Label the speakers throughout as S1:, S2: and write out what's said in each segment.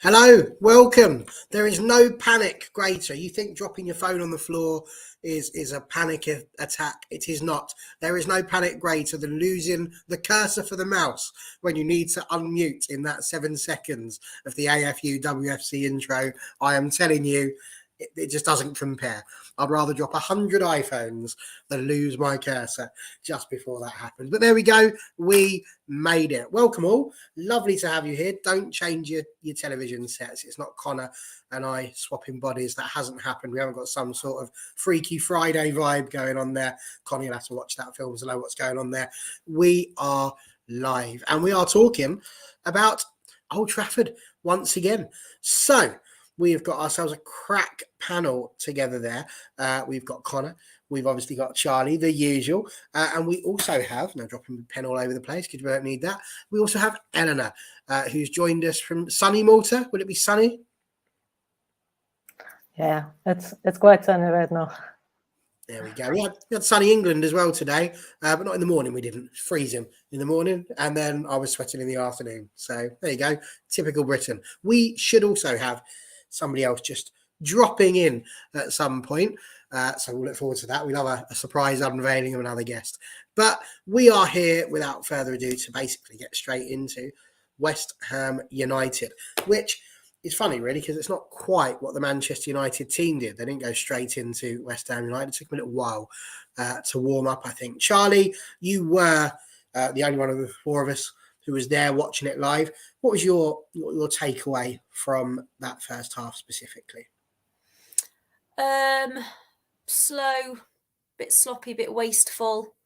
S1: Hello, welcome. There is no panic greater. You think dropping your phone on the floor is a panic attack. It is not. There is no panic greater than losing the cursor for the mouse when you need to unmute in that 7 seconds of the AFU WFC intro. I am telling you, it just doesn't compare. I'd rather drop 100 iPhones than lose my cursor just before that happens. But there we go. We made it. Welcome all. Lovely to have you here. Don't change your television sets. It's not Connor and I swapping bodies. That hasn't happened. We haven't got some sort of Freaky Friday vibe going on there. Connor, you'll have to watch that film to know what's going on there. We are live and we are talking about Old Trafford once again. So we've got ourselves a crack panel together there. We've got Connor. We've obviously got Charlie, the usual. And we also have, now dropping the pen all over the place because we don't need that. We also have Eleanor, who's joined us from sunny Malta. Would it be sunny?
S2: Yeah, it's quite sunny right now.
S1: There we go. We had sunny England as well today, but not in the morning. We didn't. Freezing in the morning, and then I was sweating in the afternoon. So there you go. Typical Britain. We should also have somebody else just dropping in at some point. So we'll look forward to that. We'll have a surprise unveiling of another guest. But we are here without further ado to basically get straight into West Ham United, which is funny, really, because it's not quite what the Manchester United team did. They didn't go straight into West Ham United. It took them a little while to warm up, I think. Charlie, you were the only one of the four of us who was there watching it live. What was your takeaway from that first half specifically?
S3: Slow, bit sloppy, bit wasteful.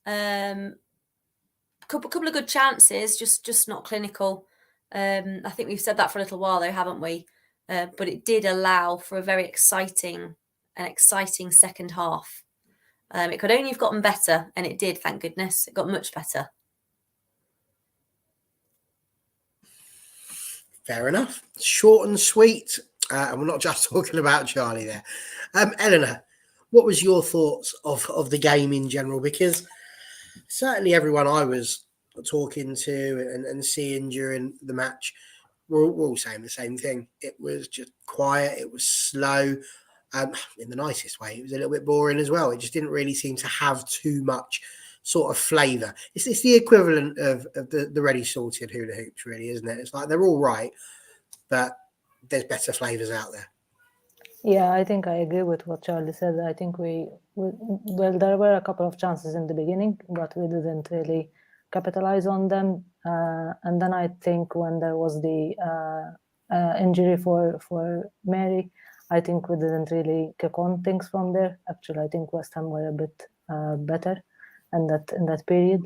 S3: Couple of good chances, just not clinical. I think we've said that for a little while though, haven't we? But it did allow for a very exciting second half. It could only have gotten better, and it did, thank goodness. It got much better.
S1: Fair enough. Short and sweet. And we're not just talking about Charlie there. Eleanor, what was your thoughts of the game in general? Because certainly everyone I was talking to and seeing during the match, we're all saying the same thing. It was just quiet. It was slow. In the nicest way. It was a little bit boring as well. It just didn't really seem to have too much sort of flavour. It's the equivalent of the ready sorted hula hoops, really, isn't it? It's like they're all right, but there's better flavours out there.
S2: Yeah, I think I agree with what Charlie said. I think well, there were a couple of chances in the beginning, but we didn't really capitalize on them. And then I think when there was the injury for Mary, I think we didn't really kick on things from there. Actually, I think West Ham were a bit better in that period.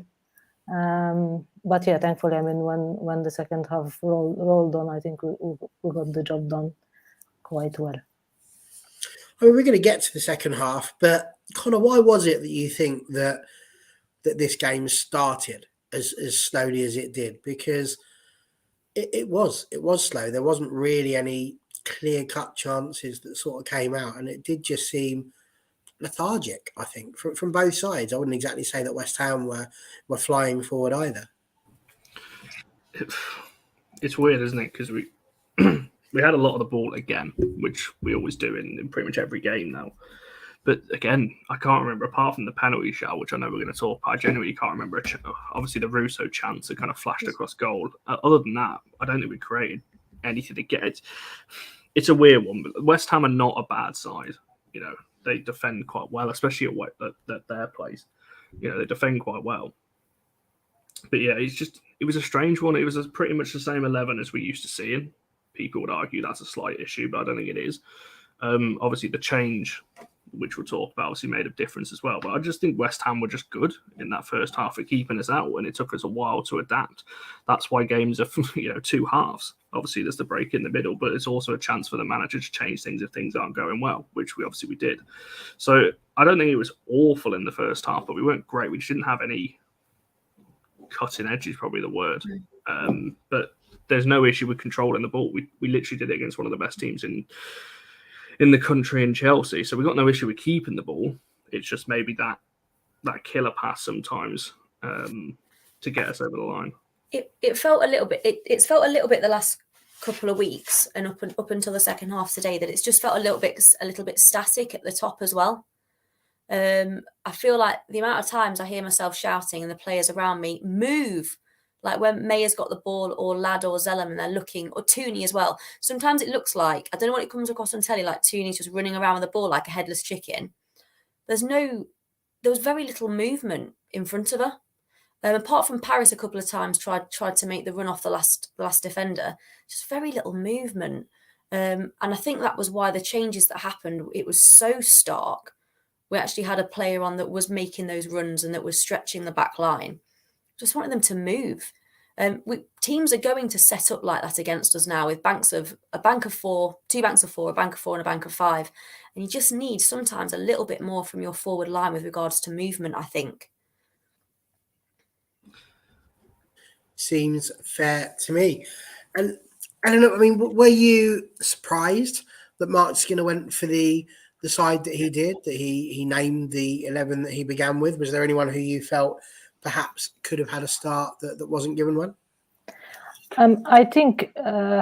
S2: But yeah, thankfully, I mean, when the second half rolled on, I think we got the job done quite well.
S1: I mean, we're going to get to the second half, but Connor, why was it that you think that this game started as slowly as it did? Because it was slow. There wasn't really any clear-cut chances that sort of came out, and it did just seem lethargic, I think, from both sides. I wouldn't exactly say that West Ham were flying forward either.
S4: It's weird, isn't it? Because we had a lot of the ball again, which we always do in pretty much every game now. But again, I can't remember, apart from the penalty shot, which I know we're going to talk about, I genuinely can't remember. Obviously, the Russo chance that kind of flashed across goal. Other than that, I don't think we created anything to get it. It's a weird one, but West Ham are not a bad side. You know, they defend quite well, especially at their place. You know, they defend quite well. But yeah, it was a strange one. It was pretty much the same 11 as we used to seeing. People would argue that's a slight issue, but I don't think it is. Obviously, the change, which we'll talk about, obviously made a difference as well. But I just think West Ham were just good in that first half of keeping us out, and it took us a while to adapt. That's why games are, two halves. Obviously, there's the break in the middle, but it's also a chance for the manager to change things if things aren't going well, which we did. So I don't think it was awful in the first half, but we weren't great. We just didn't have any cutting edge is probably the word. But there's no issue with controlling the ball. We literally did it against one of the best teams in the country in Chelsea. So we got no issue with keeping the ball. It's just maybe that killer pass sometimes to get us over the line.
S3: It felt a little bit. It's felt a little bit the last couple of weeks and up until the second half today that it's just felt a little bit static at the top as well. I feel like the amount of times I hear myself shouting and the players around me move, like when Mayer's got the ball or Ladd or Zellum and they're looking, or Tooney as well. Sometimes it looks like, I don't know what it comes across on telly, like Tooney's just running around with the ball like a headless chicken. There was very little movement in front of her. Apart from Paris a couple of times tried to make the run off the last defender, just very little movement. And I think that was why the changes that happened, it was so stark. We actually had a player on that was making those runs and that was stretching the back line. Just wanted them to move. Teams are going to set up like that against us now with a bank of four, 2 banks of 4, a bank of 4 and a bank of 5. And you just need sometimes a little bit more from your forward line with regards to movement, I think.
S1: Seems fair to me. And I don't know, I mean, were you surprised that Mark Skinner went for the side that he did, that he named the 11 that he began with? Was there anyone who you felt perhaps could have had a start that wasn't given one?
S2: I think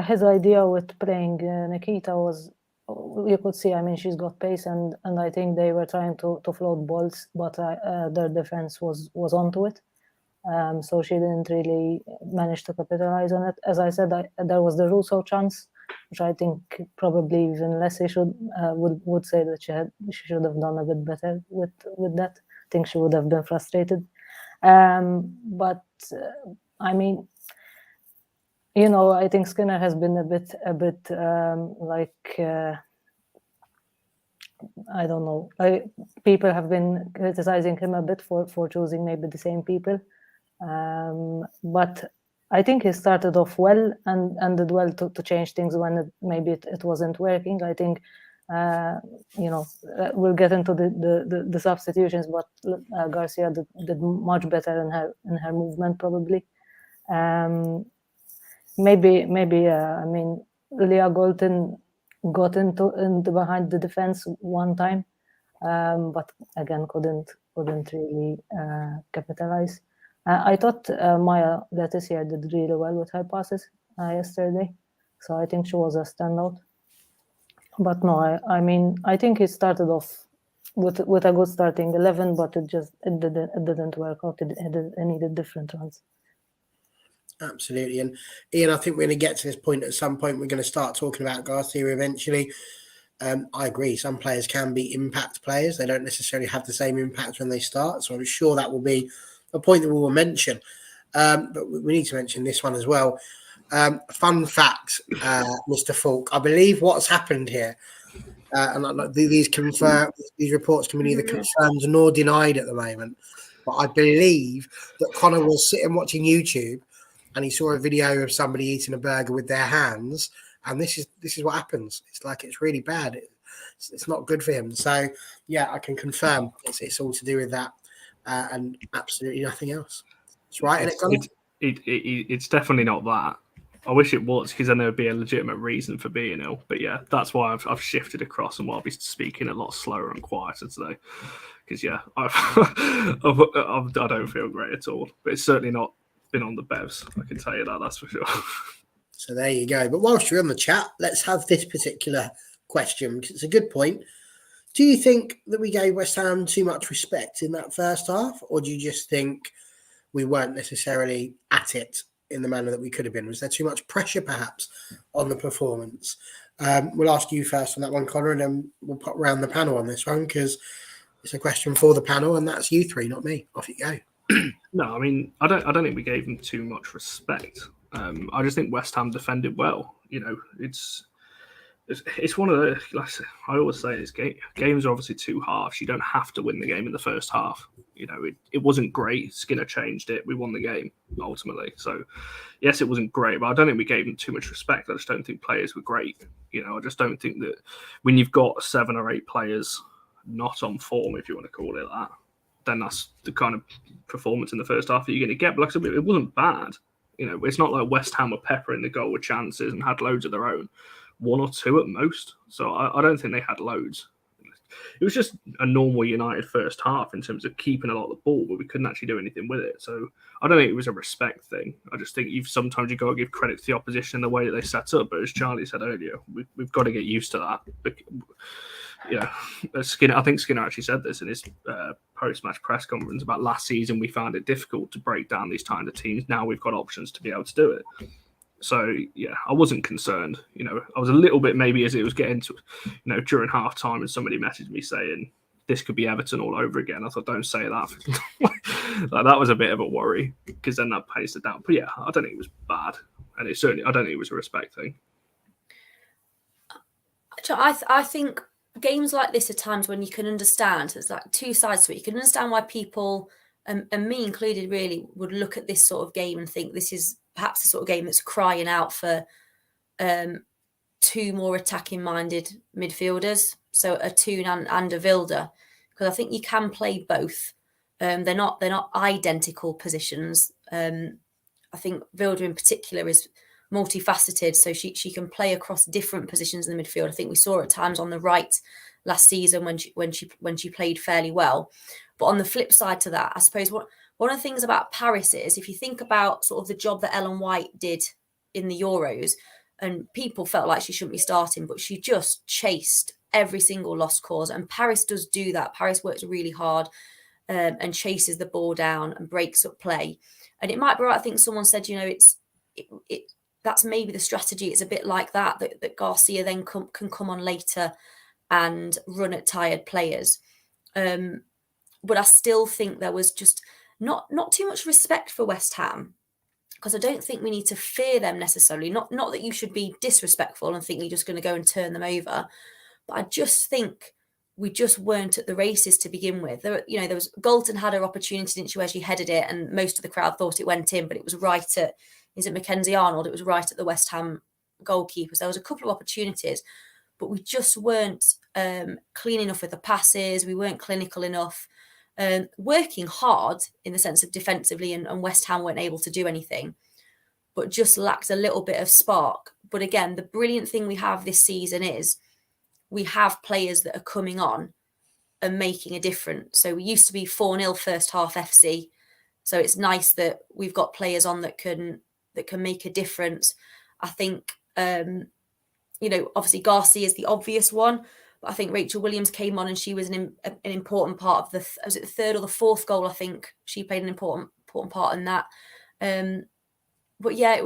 S2: his idea with playing Nikita was, you could see, I mean, she's got pace, and I think they were trying to float balls, but their defense was onto it. So she didn't really manage to capitalize on it. As I said, there was the Russo chance, which I think probably even Leslie would say that she should have done a bit better with that. I think she would have been frustrated. But I mean, you know, I think Skinner has been a bit I don't know. People have been criticizing him a bit for choosing maybe the same people. But I think he started off well and did well to change things when maybe it wasn't working. I think, you know, we'll get into the substitutions, but Garcia did much better in her movement probably. Maybe I mean, Leah Golden got into behind the defense one time, but again couldn't really capitalize. I thought Maya Leticia did really well with her passes yesterday, so I think she was a standout. But no, I mean, I think he started off with a good starting 11, but it didn't work out. It needed different runs.
S1: Absolutely. And Ian, I think we're going to get to this point at some point. We're going to start talking about Garcia eventually. I agree. Some players can be impact players. They don't necessarily have the same impact when they start. So I'm sure that will be a point that we will mention. But we need to mention this one as well. Fun fact, Mr. Falk. I believe what's happened here, and these reports can be neither confirmed nor denied at the moment. But I believe that Connor was sitting watching YouTube, and he saw a video of somebody eating a burger with their hands, and this is what happens. It's really bad. It's not good for him. So yeah, I can confirm it's all to do with that, and absolutely nothing else. It's right, isn't it, Connor?
S4: It's definitely not that. I wish it was, because then there would be a legitimate reason for being ill. But yeah, that's why I've shifted across and why I'll be speaking a lot slower and quieter today. Because yeah, I don't feel great at all. But it's certainly not been on the bevs. I can tell you that. That's for sure.
S1: So there you go. But whilst you're on the chat, let's have this particular question, because it's a good point. Do you think that we gave West Ham too much respect in that first half, or do you just think we weren't necessarily at it in the manner that we could have been? Was there too much pressure, perhaps, on the performance? We'll ask you first on that one, Connor, and then we'll pop around the panel on this one, because it's a question for the panel, and that's you three, not me. Off you go.
S4: No, I mean, I don't think we gave them too much respect. I just think West Ham defended well. You know, it's one of the, like I always say, games are obviously two halves. You don't have to win the game in the first half. You know, it wasn't great. Skinner changed it. We won the game ultimately. So yes, it wasn't great, but I don't think we gave them too much respect. I just don't think players were great. You know, I just don't think that when you've got 7 or 8 players not on form, if you want to call it that, then that's the kind of performance in the first half that you're going to get. But like I said, it wasn't bad. You know, it's not like West Ham were peppering the goal with chances and had loads of their own. 1 or 2 at most. So I don't think they had loads. it was just a normal United first half in terms of keeping a lot of the ball, but we couldn't actually do anything with it. So I don't think it was a respect thing. I just think sometimes you've got to give credit to the opposition in the way that they set up. But as Charlie said earlier, we've got to get used to that. Skinner, I think Skinner actually said this in his post-match press conference about last season. We found it difficult to break down these kind of teams. Now we've got options to be able to do it. So, yeah, I wasn't concerned. I was a little bit maybe as it was getting to, during half time and somebody messaged me saying this could be Everton all over again. I thought, don't say that. That was a bit of a worry because then that pays it down. But yeah, I don't think it was bad. And I don't think it was a respect thing.
S3: I think games like this are times when you can understand, there's like two sides to it. You can understand why people, and me included really, would look at this sort of game and think this is perhaps the sort of game that's crying out for two more attacking-minded midfielders, so a Toon and a Vilda, because I think you can play both. They're not identical positions. I think Vilda in particular is multifaceted, so she can play across different positions in the midfield. I think we saw at times on the right last season when she played fairly well. But on the flip side to that, I suppose one of the things about Paris is, if you think about sort of the job that Ellen White did in the Euros, and people felt like she shouldn't be starting, but she just chased every single lost cause. And Paris does do that. Paris works really hard and chases the ball down and breaks up play. And it might be right. I think someone said, that's maybe the strategy. It's a bit like that Garcia then can come on later and run at tired players. But I still think there was just not too much respect for West Ham, because I don't think we need to fear them necessarily. Not that you should be disrespectful and think you're just going to go and turn them over, but I just think we just weren't at the races to begin with. There was Galton had her opportunity, didn't she, where she headed it, and most of the crowd thought it went in, but it was right at, is it Mackenzie Arnold? It was right at the West Ham goalkeepers. There was a couple of opportunities, but we just weren't clean enough with the passes. We weren't clinical enough. Working hard in the sense of defensively, and West Ham weren't able to do anything, but just lacked a little bit of spark. But again, the brilliant thing we have this season is we have players that are coming on and making a difference. So we used to be 4-0 first half FC. So it's nice that we've got players on that can make a difference. I think, obviously Garcia is the obvious one, but I think Rachel Williams came on and she was an important part of was it the third or the fourth goal? I think she played an important part in that. But yeah,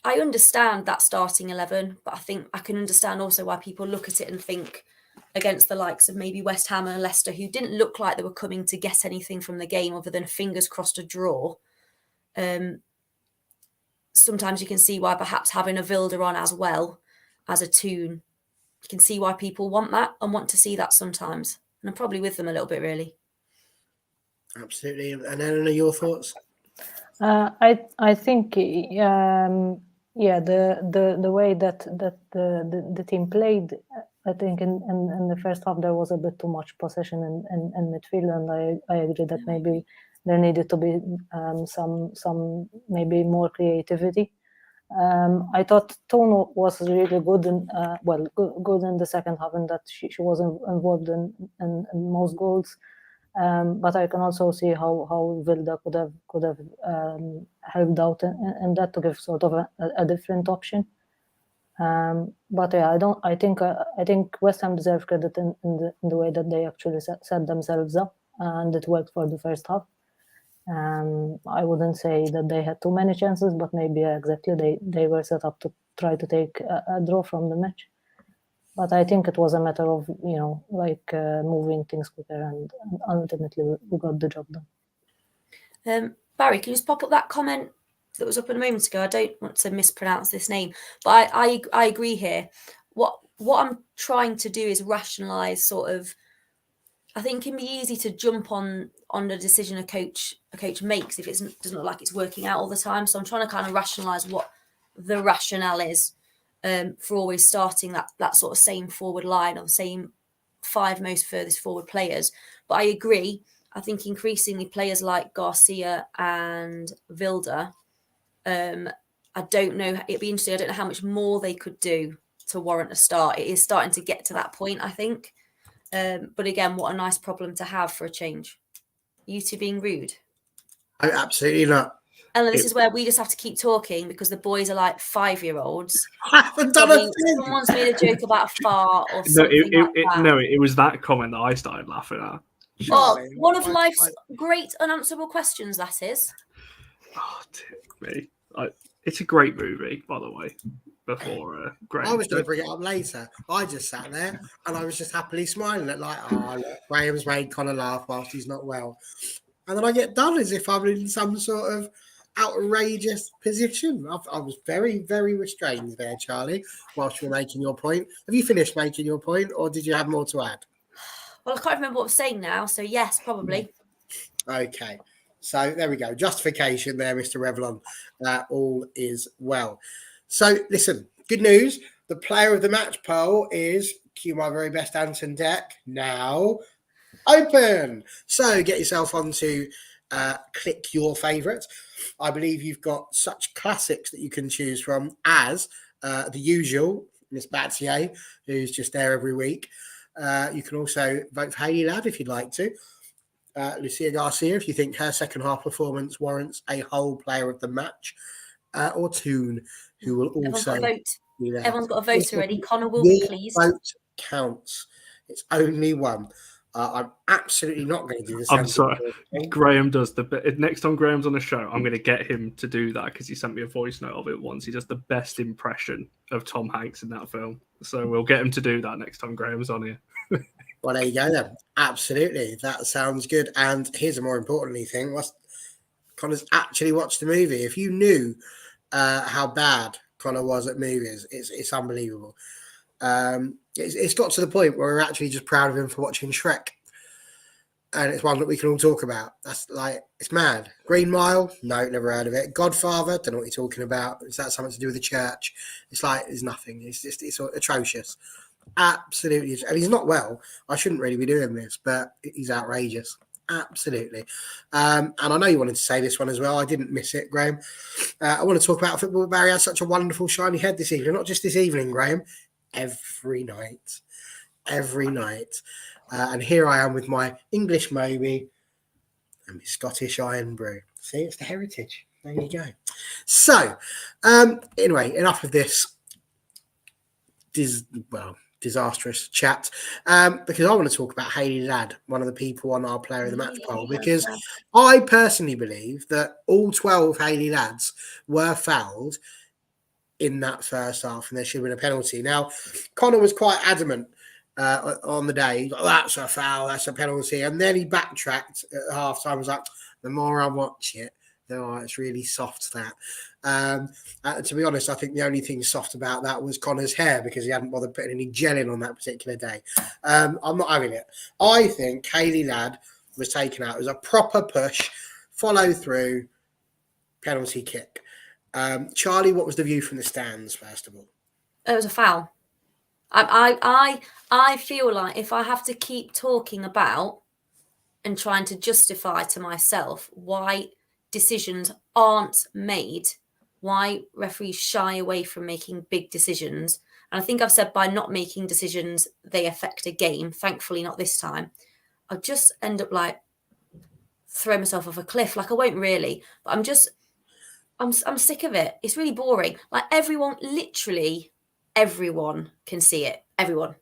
S3: I understand that starting 11, but I think I can understand also why people look at it and think, against the likes of maybe West Ham and Leicester, who didn't look like they were coming to get anything from the game other than fingers crossed a draw. Sometimes you can see why perhaps having a Vilda on as well as a Toon, you can see why people want that and want to see that sometimes. And I'm probably with them a little bit, really.
S1: Absolutely. And Eleanor, your thoughts?
S2: I think the way that the team played, I think in the first half there was a bit too much possession in midfield, and I agree that maybe there needed to be some maybe more creativity. I thought Tono was really good good in the second half, and that she was involved in most goals. But I can also see how Vilda could have helped out in that to give sort of a different option. But yeah, I think West Ham deserve credit in the way that they actually set themselves up, and it worked for the first half. I wouldn't say that they had too many chances, but maybe exactly they were set up to try to take a draw from the match. But I think it was a matter of moving things quicker, and ultimately we got the job done.
S3: Barry, can you just pop up that comment that was up a moment ago? I don't want to mispronounce this name, but I agree here. What I'm trying to do is rationalise sort of. I think it can be easy to jump on the decision a coach makes if it doesn't look like it's working out all the time. So I'm trying to kind of rationalise what the rationale is for always starting that sort of same forward line or the same 5 most furthest forward players. But I agree. I think increasingly players like Garcia and Vilda, I don't know. It'd be interesting. I don't know how much more they could do to warrant a start. It is starting to get to that point, I think. But again, what a nice problem to have for a change. You two being rude.
S1: Oh, absolutely not.
S3: And this is where we just have to keep talking because the boys are like 5-year-olds.
S1: I haven't done a thing.
S3: Someone's made a joke about a fart or something like that.
S4: It was that comment that I started laughing at.
S1: Charlie,
S3: one of life's great unanswerable questions, that is.
S4: Oh, dear me. It's a great movie, by the way. Before Graham.
S1: I was going to bring it up later. I just sat there and I was just happily smiling at like, look, Graham's made Connor laugh whilst he's not well. And then I get done as if I'm in some sort of outrageous position. I was very, very restrained there, Charlie, whilst you were making your point. Have you finished making your point or did you have more to add?
S3: Well, I can't remember what I was saying now. So yes, probably.
S1: Okay. So there we go. Justification there, Mr. Revlon. All is well. So listen, good news. The player of the match poll is cue my very best Anton deck now open. So get yourself onto click your favourite. I believe you've got such classics that you can choose from as the usual Miss Batsier, who's just there every week. You can also vote for Hayley Ladd if you'd like to. Lucia Garcia, if you think her second half performance warrants a whole player of the match, or Toon, who will also be there.
S3: Everyone's got a vote already. Connor will be pleased.
S1: Vote counts. It's only one. I'm absolutely not going to do this.
S4: I'm sorry. Graham does next time Graham's on the show, I'm going to get him to do that because he sent me a voice note of it once. He does the best impression of Tom Hanks in that film. So we'll get him to do that next time Graham's on here.
S1: Well, there you go then. Absolutely. That sounds good. And here's a more importantly thing. Connor's actually watched the movie. If you knew how bad Connor was at movies, it's unbelievable. It's got to the point where we're actually just proud of him for watching Shrek. And it's one that we can all talk about. That's like, it's mad. Green Mile? No, never heard of it. Godfather? Don't know what you're talking about. Is that something to do with the church? It's like, it's nothing. It's atrocious. Absolutely. And he's not well. I shouldn't really be doing this, but he's outrageous. Absolutely. And I know you wanted to say this one as well. I didn't miss it, Graham. I want to talk about football. Barry has such a wonderful, shiny head this evening. Not just this evening, Graham. Every night. And here I am with my English Moby and my Scottish Iron Brew. See, it's the heritage. There you go. So, anyway, enough of this disastrous chat, because I want to talk about Hayley Ladd, one of the people on our player of the match poll, because I personally believe that all 12 Hayley Ladds were fouled in that first half and there should have been a penalty. Now, Connor was quite adamant on the day, that's a foul, that's a penalty, and then he backtracked at half time. Was like, the more I watch it, it's really soft, that. To be honest, I think the only thing soft about that was Connor's hair because he hadn't bothered putting any gel in on that particular day. I'm not having it. I think Hayley Ladd was taken out. It was a proper push, follow through, penalty kick. Charlie, what was the view from the stands, first of all?
S3: It was a foul. I feel like if I have to keep talking about and trying to justify to myself why decisions aren't made, why referees shy away from making big decisions, and I think I've said by not making decisions they affect a game, thankfully not this time, I just end up like throwing myself off a cliff. Like I won't really, but I'm sick of it. It's really boring. Like literally everyone can see it. Everyone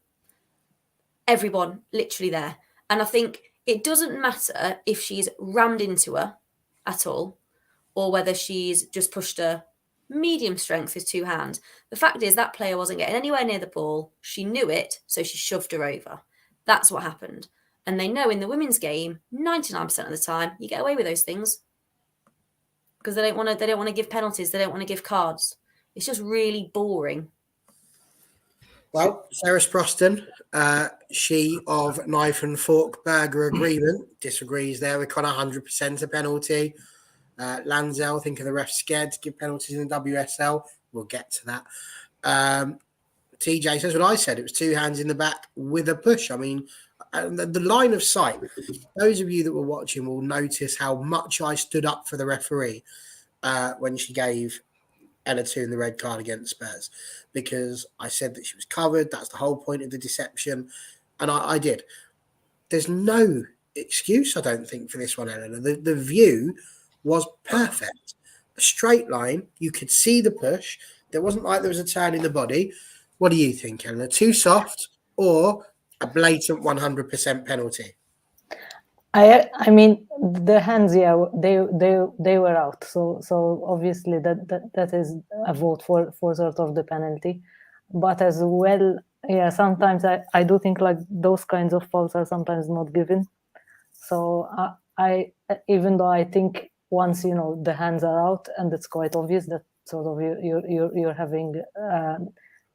S3: literally there. And I think it doesn't matter if she's rammed into her at all, or whether she's just pushed her medium strength with two hands. The fact is that player wasn't getting anywhere near the ball. She knew it, so she shoved her over. That's what happened. And they know in the women's game, 99% of the time, you get away with those things because they don't want to give penalties. They don't want to give cards. It's just really boring.
S1: Well, Sarah Sproston, she of Knife and Fork Burger Agreement, disagrees there with Connor 100% a penalty. Lanzel, think of the refs scared to give penalties in the WSL. We'll get to that. TJ says what I said. It was two hands in the back with a push. I mean, the line of sight, those of you that were watching will notice how much I stood up for the referee when she gave Ella Toon the red card against Spurs, because I said that she was covered. That's the whole point of the deception. and I did. There's no excuse, I don't think, for this one, Eleanor. The view was perfect. A straight line. You could see the push. There wasn't like there was a turn in the body. What do you think, Eleanor? Too soft or a blatant 100% penalty?
S2: I mean, the hands, yeah, they were out. So obviously that is a vote for sort of the penalty. But as well, yeah, sometimes I do think like those kinds of fouls are sometimes not given. So I even though I think once the hands are out and it's quite obvious that sort of you're having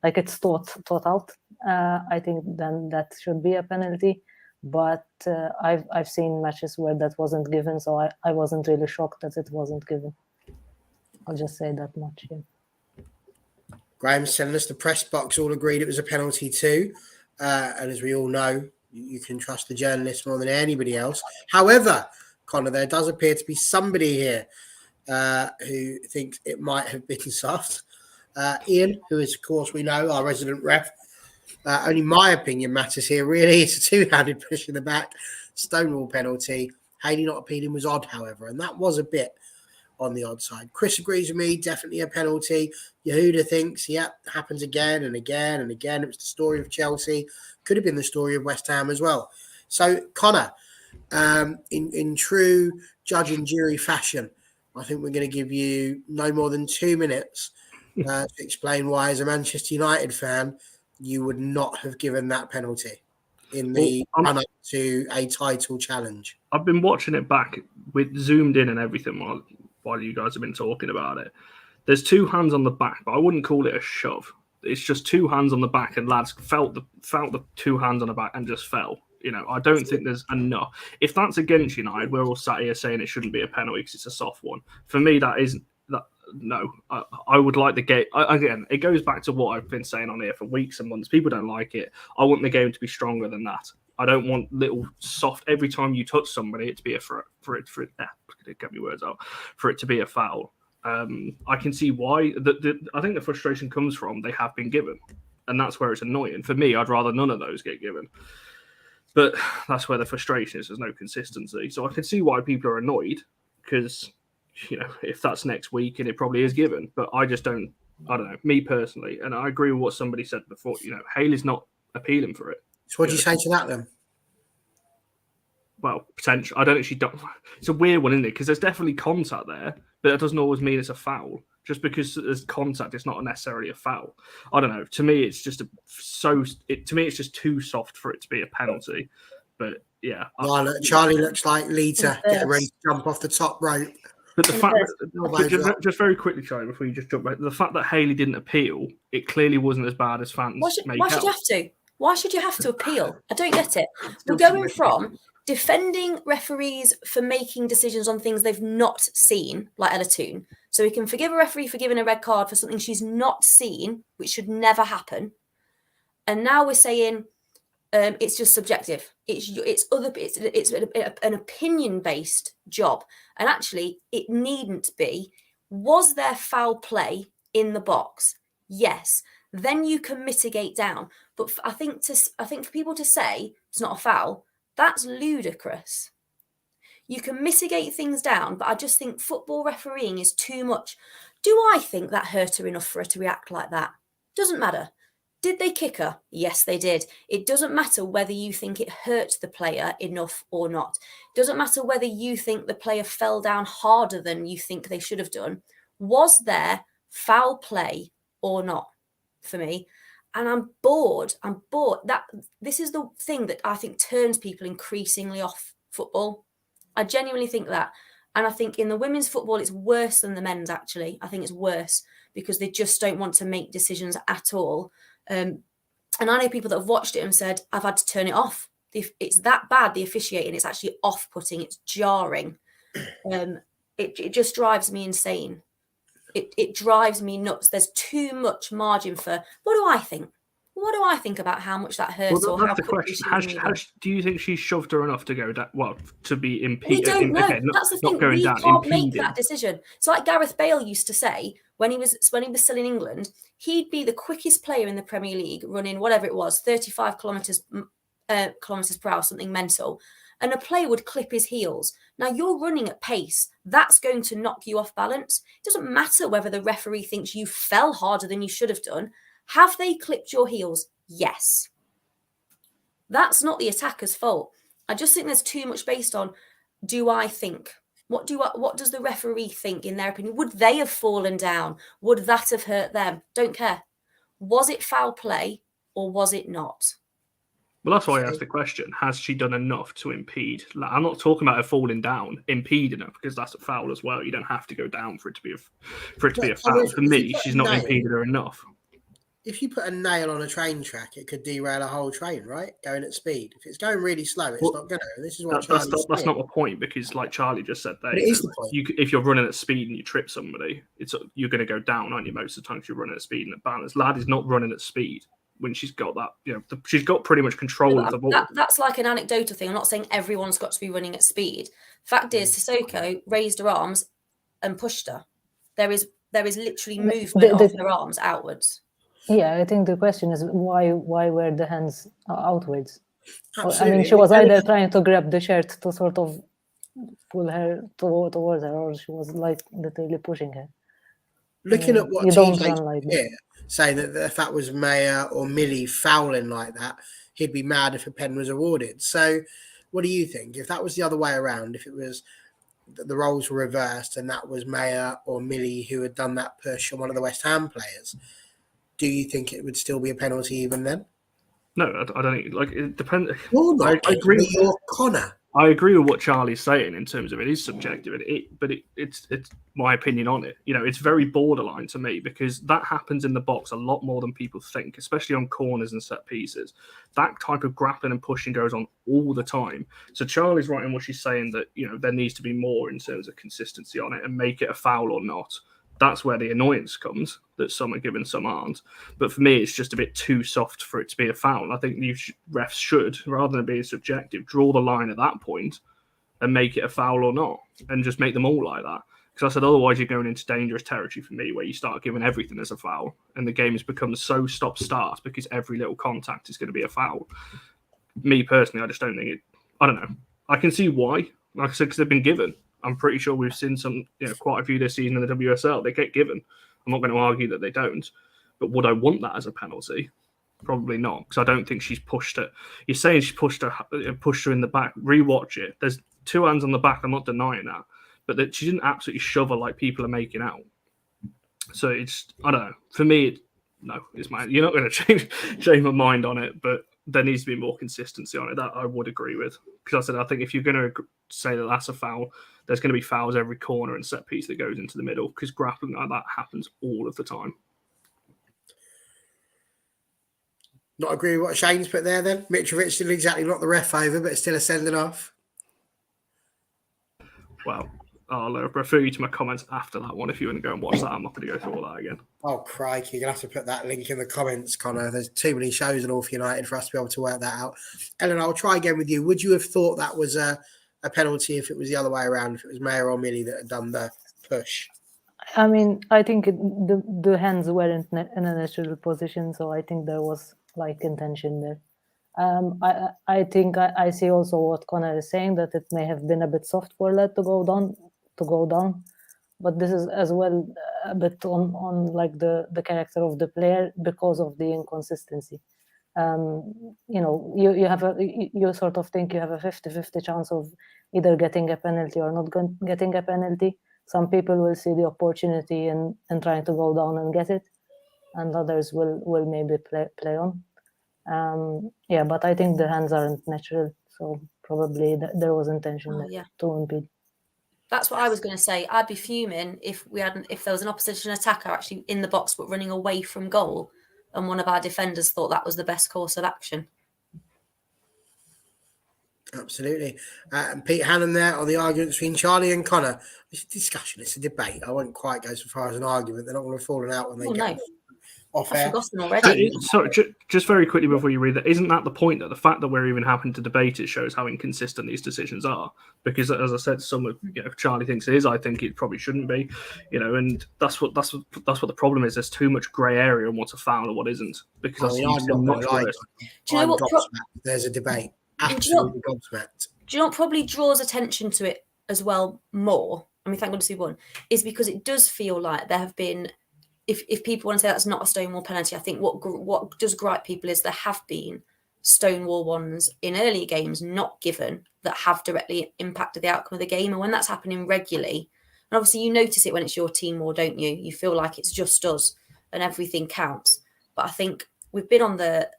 S2: like it's thought out, I think then that should be a penalty. But I've seen matches where that wasn't given, so I wasn't really shocked that it wasn't given. I'll just say that much. Yeah.
S1: Graham's telling us the press box all agreed it was a penalty too. And as we all know, you can trust the journalists more than anybody else. However, Connor, there does appear to be somebody here who thinks it might have been soft. Ian, who is, of course, we know, our resident ref. Only my opinion matters here, really. It's a two-handed push in the back, Stonewall penalty. Haley not appealing was odd, however, and that was a bit on the odd side. Chris agrees with me, definitely a penalty. Yehuda thinks, happens again and again and again. It was the story of Chelsea. Could have been the story of West Ham as well. So, Connor, in true judge and jury fashion, I think we're going to give you no more than 2 minutes to explain why, as a Manchester United fan, you would not have given that penalty in the run-up to a title challenge.
S4: I've been watching it back with zoomed in and everything while you guys have been talking about it. There's two hands on the back, but I wouldn't call it a shove. It's just two hands on the back, and lads felt the two hands on the back and just fell. I don't think there's enough. If that's against United, we're all sat here saying it shouldn't be a penalty because it's a soft one. For me, that isn't. No, I would like the game. Again, it goes back to what I've been saying on here for weeks and months. People don't like it. I want the game to be stronger than that. I don't want little soft. Every time you touch somebody, it to be for it get me words out. For it to be a foul. I can see why. I think the frustration comes from they have been given, and that's where it's annoying. For me, I'd rather none of those get given. But that's where the frustration is. There's no consistency, so I can see why people are annoyed because. If that's next week, and it probably is given, but I don't know, me personally, and I agree with what somebody said before, Haley's not appealing for it.
S1: So what do you say to that then?
S4: Well, potential. I don't think she does. It's a weird one, isn't it? Because there's definitely contact there, but that doesn't always mean it's a foul. Just because there's contact, it's not necessarily a foul. I don't know. To me, it's just it's just too soft for it to be a penalty. But yeah,
S1: Charlie looks like Lita getting ready to jump off the top rope.
S4: But the fact that, just very quickly, Charlie, before you just jump back, the fact that Haley didn't appeal, it clearly wasn't as bad as fans make out.
S3: Why should you have to? Why should you have to appeal? I don't get it. We're going from defending referees for making decisions on things they've not seen, like Ella Toon, so we can forgive a referee for giving a red card for something she's not seen, which should never happen. And now we're saying it's just subjective. It's an opinion-based job, and actually, it needn't be. Was there foul play in the box? Yes. Then you can mitigate down. But I think for people to say it's not a foul, that's ludicrous. You can mitigate things down, but I just think football refereeing is too much. Do I think that hurt her enough for her to react like that? Doesn't matter. Did they kick her? Yes, they did. It doesn't matter whether you think it hurt the player enough or not. It doesn't matter whether you think the player fell down harder than you think they should have done. Was there foul play or not for me? And I'm bored. This is the thing that I think turns people increasingly off football. I genuinely think that. And I think in the women's football, it's worse than the men's, actually. I think it's worse because they just don't want to make decisions at all. And I know people that have watched it and said, I've had to turn it off. It's that bad, the officiating. It's actually off-putting. It's jarring. It just drives me insane. It drives me nuts. There's too much margin for, what do I think? What do I think about how much that hurts?
S4: Well,
S3: or
S4: that's
S3: how
S4: the question. Do you think she shoved her enough to go down? Well, to be impeded?
S3: We don't know. That's the thing. We can't make that decision. It's like Gareth Bale used to say when he was still in England, he'd be the quickest player in the Premier League, running whatever it was, 35 kilometres kilometers per hour, something mental, and a player would clip his heels. Now you're running at pace. That's going to knock you off balance. It doesn't matter whether the referee thinks you fell harder than you should have done. Have they clipped your heels? Yes. That's not the attacker's fault. I just think there's too much based on, do I think? What does the referee think in their opinion? Would they have fallen down? Would that have hurt them? Don't care. Was it foul play or was it not?
S4: Well, that's why I asked the question. Has she done enough to impede? Like, I'm not talking about her falling down, impeding her, because that's a foul as well. You don't have to go down for it to be a foul. For me, she's not impeded her enough.
S1: If you put a nail on a train track, it could derail a whole train, right? Going at speed. If it's going really slow, it's not going to. This is what
S4: that's not my point, because, like Charlie just said there,
S1: it is the point.
S4: If you're running at speed and you trip somebody, you're going to go down, aren't you? Most of the time, you're running at speed and at balance. Lad is not running at speed when she's got that. She's got pretty much control of the ball.
S3: That's like an anecdotal thing. I'm not saying everyone's got to be running at speed. Fact is, Sissoko raised her arms and pushed her. There is literally movement of her arms outwards.
S2: Yeah, I think the question is why were the hands outwards?
S1: Absolutely.
S2: I mean, she was either trying to grab the shirt to sort of pull her towards her, or she was like literally pushing her.
S1: Looking at what
S2: you don't
S1: TJ
S2: run like
S1: here, saying that if that was Maya or Millie fouling like that, he'd be mad if a pen was awarded. So what do you think? If that was the other way around, if it was the roles were reversed and that was Maya or Millie who had done that push on one of the West Ham players, do you think it would still be a penalty even then?
S4: No, I don't think. Like, it depends.
S1: You're not.
S4: I agree.
S1: You're Connor.
S4: I agree with what Charlie's saying in terms of it is subjective, but it's my opinion on it. It's very borderline to me, because that happens in the box a lot more than people think, especially on corners and set pieces. That type of grappling and pushing goes on all the time. So Charlie's right in what she's saying, that there needs to be more in terms of consistency on it and make it a foul or not. That's where the annoyance comes, that some are given, some aren't. But for me, it's just a bit too soft for it to be a foul. I think refs should, rather than being subjective, draw the line at that point and make it a foul or not, and just make them all like that. Because I said otherwise you're going into dangerous territory for me, where you start giving everything as a foul, and the game has become so stop-start because every little contact is going to be a foul. Me personally, I just don't think it. I don't know. I can see why. Like I said, because they've been given. I'm pretty sure we've seen some, quite a few this season in the WSL. They get given. I'm not going to argue that they don't. But would I want that as a penalty? Probably not, because I don't think she's pushed her. You're saying she pushed her in the back. Rewatch it. There's two hands on the back. I'm not denying that. But that she didn't absolutely shove her like people are making out. So it's, I don't know. For me, you're not going to change my mind on it, but there needs to be more consistency on it. That I would agree with. Because I think if you're going to say that that's a foul, there's going to be fouls every corner and set piece that goes into the middle, because grappling like that happens all of the time.
S1: Not agree with what Shane's put there then? Mitrovic still exactly not the ref over, but it's still a sending off.
S4: Well, I'll refer you to my comments after that one if you want to go and watch that. I'm not going to go through all that again.
S1: Oh, crikey. You're going to have to put that link in the comments, Connor. There's too many shows on North United for us to be able to work that out. Ellen, I'll try again with you. Would you have thought that was a penalty if it was the other way around, if it was Maya or Millie that had done the push?
S2: I mean, I think the hands weren't in a natural position, so I think there was like intention there. I think I see also what Connor is saying, that it may have been a bit soft for Led to go down, but this is as well a bit on like the character of the player, because of the inconsistency. You sort of think you have a 50-50 chance of either getting a penalty or not getting a penalty. Some people will see the opportunity and trying to go down and get it, and others will maybe play on. But I think the hands aren't natural, so probably there was intention to impede.
S3: That's what I was going to say. I'd be fuming if there was an opposition attacker actually in the box but running away from goal, and one of our defenders thought that was the best course of action.
S1: Absolutely. And Pete Hannon there on the argument between Charlie and Connor. It's a discussion, it's a debate. I won't quite go so far as an argument. They're not going to fall out when they get off
S3: I've
S1: air.
S3: forgotten already.
S4: So, just very quickly before you read that, isn't that the point, that the fact that we're even having to debate it shows how inconsistent these decisions are? Because, as I said, some of Charlie thinks it is. I think it probably shouldn't be. And that's what the problem is. There's too much grey area on what's a foul and what isn't. Because
S1: I'm not
S4: much
S1: gonna lie.
S4: worse.
S3: Do you know
S1: I'm
S3: what?
S1: gobsmacked. There's a debate. Absolutely gobsmacked.
S3: Do you know what probably draws attention to it as well more? I mean, thank goodness we won. Is because it does feel like there have been. If people want to say that's not a Stonewall penalty, I think what does gripe people is there have been Stonewall ones in earlier games not given that have directly impacted the outcome of the game. And when that's happening regularly, and obviously you notice it when it's your team more, don't you? You feel like it's just us and everything counts. But I think we've been on the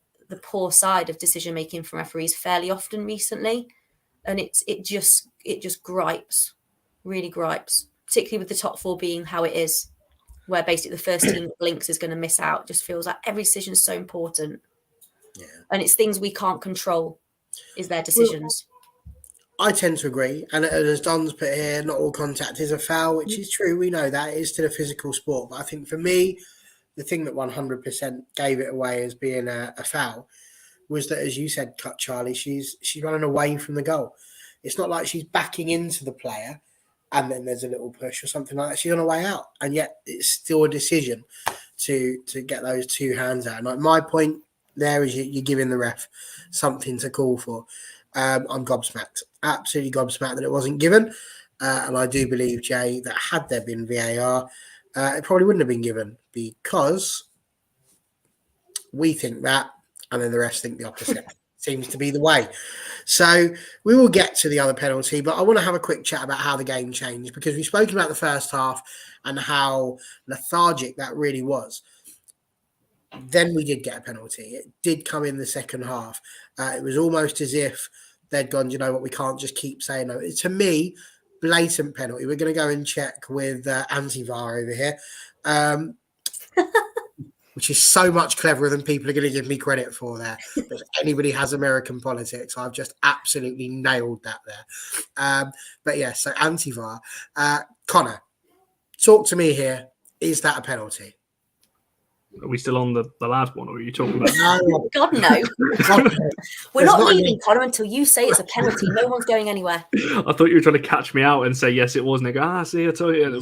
S3: poor side of decision making from referees fairly often recently, and it just gripes, really gripes, particularly with the top four being how it is, where basically the first team that blinks is going to miss out. Just feels like every decision is so important.
S1: Yeah.
S3: And it's things we can't control, is their decisions.
S1: I tend to agree. And as Don's put here, not all contact is a foul, which is true. We know that. It is still a physical sport. But I think for me, the thing that 100% gave it away as being a foul was that, as you said, Charlie, she's running away from the goal. It's not like she's backing into the player and then there's a little push or something like that. She's on her way out, and yet it's still a decision to get those two hands out. And like my point there is you're giving the ref something to call for. I'm gobsmacked, absolutely gobsmacked that it wasn't given. And I do believe, Jay, that had there been VAR, it probably wouldn't have been given, because we think that, and then the rest think the opposite. Seems to be the way. So we will get to the other penalty, but I want to have a quick chat about how the game changed, because we've spoken about the first half and how lethargic that really was. Then we did get a penalty. It did come in the second half. It was almost as if they'd gone, you know what, we can't just keep saying no. To me, blatant penalty. We're going to go and check with anti-VAR over here. Which is so much cleverer than people are going to give me credit for there. If anybody has American politics, I've just absolutely nailed that there. But yeah, so anti-VAR. Connor, talk to me here. Is that a penalty?
S4: Are we still on the last one, or are you talking about?
S1: No.
S3: God, no. We're not leaving, Connor, until you say it's a penalty. No one's going anywhere.
S4: I thought you were trying to catch me out and say yes, it was. And they go, see, I told you.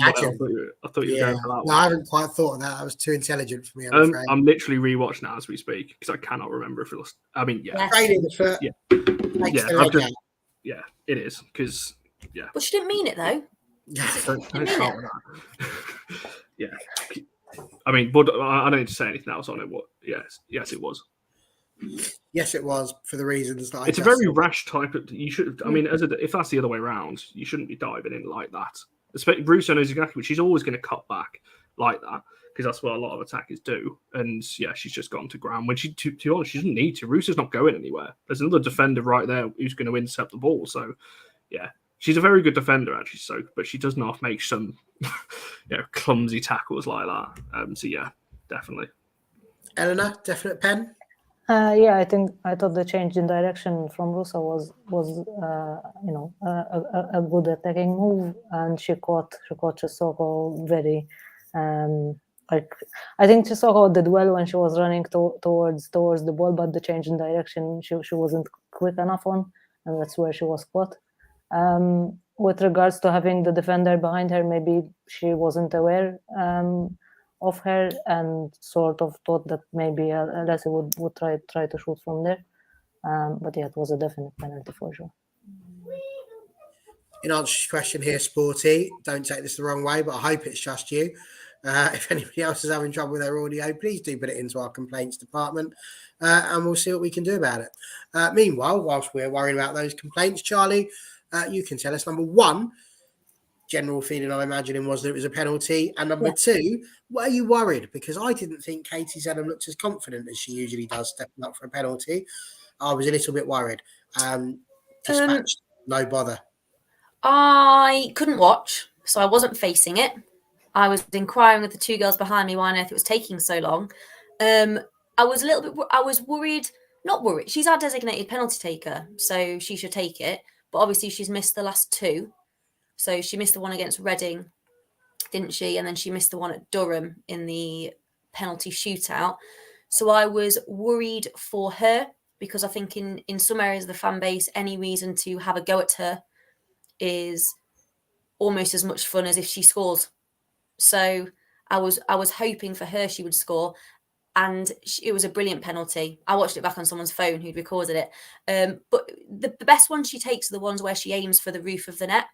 S4: I thought you were going for that one.
S1: No, I haven't quite thought of that. That was too intelligent for me, I'm afraid.
S4: I'm literally rewatching now as we speak, because I cannot remember if it was. I mean, yeah.
S1: Training the foot.
S4: Yeah, it is, because, yeah.
S3: But she didn't mean it, though.
S1: Yeah.
S4: Yeah. I mean, but I don't need to say anything else on it. What? Yes, it was.
S1: Yes, it was, for the reasons that
S4: it's a very rash type of. You should. I mean, if that's the other way around, you shouldn't be diving in like that. Especially Bruce knows exactly what she's always going to cut back like that, because that's what a lot of attackers do. And yeah, she's just gone to ground when she. To be honest, she doesn't need to. Russo's not going anywhere. There's another defender right there who's going to intercept the ball. So yeah. She's a very good defender, actually. So, but she does not make some, clumsy tackles like that. So, yeah, definitely.
S1: Eleanor, definite pen.
S2: Yeah, I thought the change in direction from Russo was a good attacking move, and she caught Chisoko very. I think Chisoko did well when she was running towards the ball, but the change in direction she wasn't quick enough on, and that's where she was caught. With regards to having the defender behind her, maybe she wasn't aware of her and sort of thought that maybe Leslie would try to shoot from there. But yeah, it was a definite penalty for sure.
S1: In answer to your question here, Sporty, don't take this the wrong way, but I hope it's just you. If anybody else is having trouble with their audio, please do put it into our complaints department, and we'll see what we can do about it. Meanwhile, whilst we're worrying about those complaints, Charlie, you can tell us, number one, general feeling I'm imagining was that it was a penalty, and number two, were you worried? Because I didn't think Katie Zedham looked as confident as she usually does stepping up for a penalty. I was a little bit worried. Dispatched, no bother.
S3: I couldn't watch, so I wasn't facing it. I was inquiring with the two girls behind me why on earth it was taking so long. I was a little bit. I was worried. Not worried. She's our designated penalty taker, so she should take it. But obviously, she's missed the last two. So she missed the one against Reading, didn't she? And then she missed the one at Durham in the penalty shootout. So I was worried for her, because I think in some areas of the fan base, any reason to have a go at her is almost as much fun as if she scores. So I was hoping for her she would score, and it was a brilliant penalty. I watched it back on someone's phone who'd recorded it. But the best ones she takes are the ones where she aims for the roof of the net.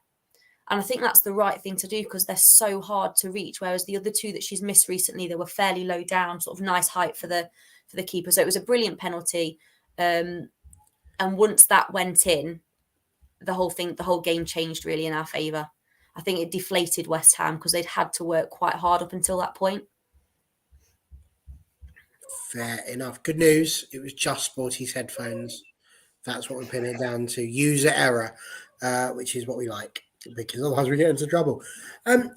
S3: And I think that's the right thing to do, because they're so hard to reach. Whereas the other two that she's missed recently, they were fairly low down, sort of nice height for the keeper. So it was a brilliant penalty. And once that went in, the whole game changed really in our favour. I think it deflated West Ham because they'd had to work quite hard up until that point.
S1: Fair enough. Good news. It was just Sporty's headphones. That's what we're pinning it down to. User error, which is what we like, because otherwise we get into trouble.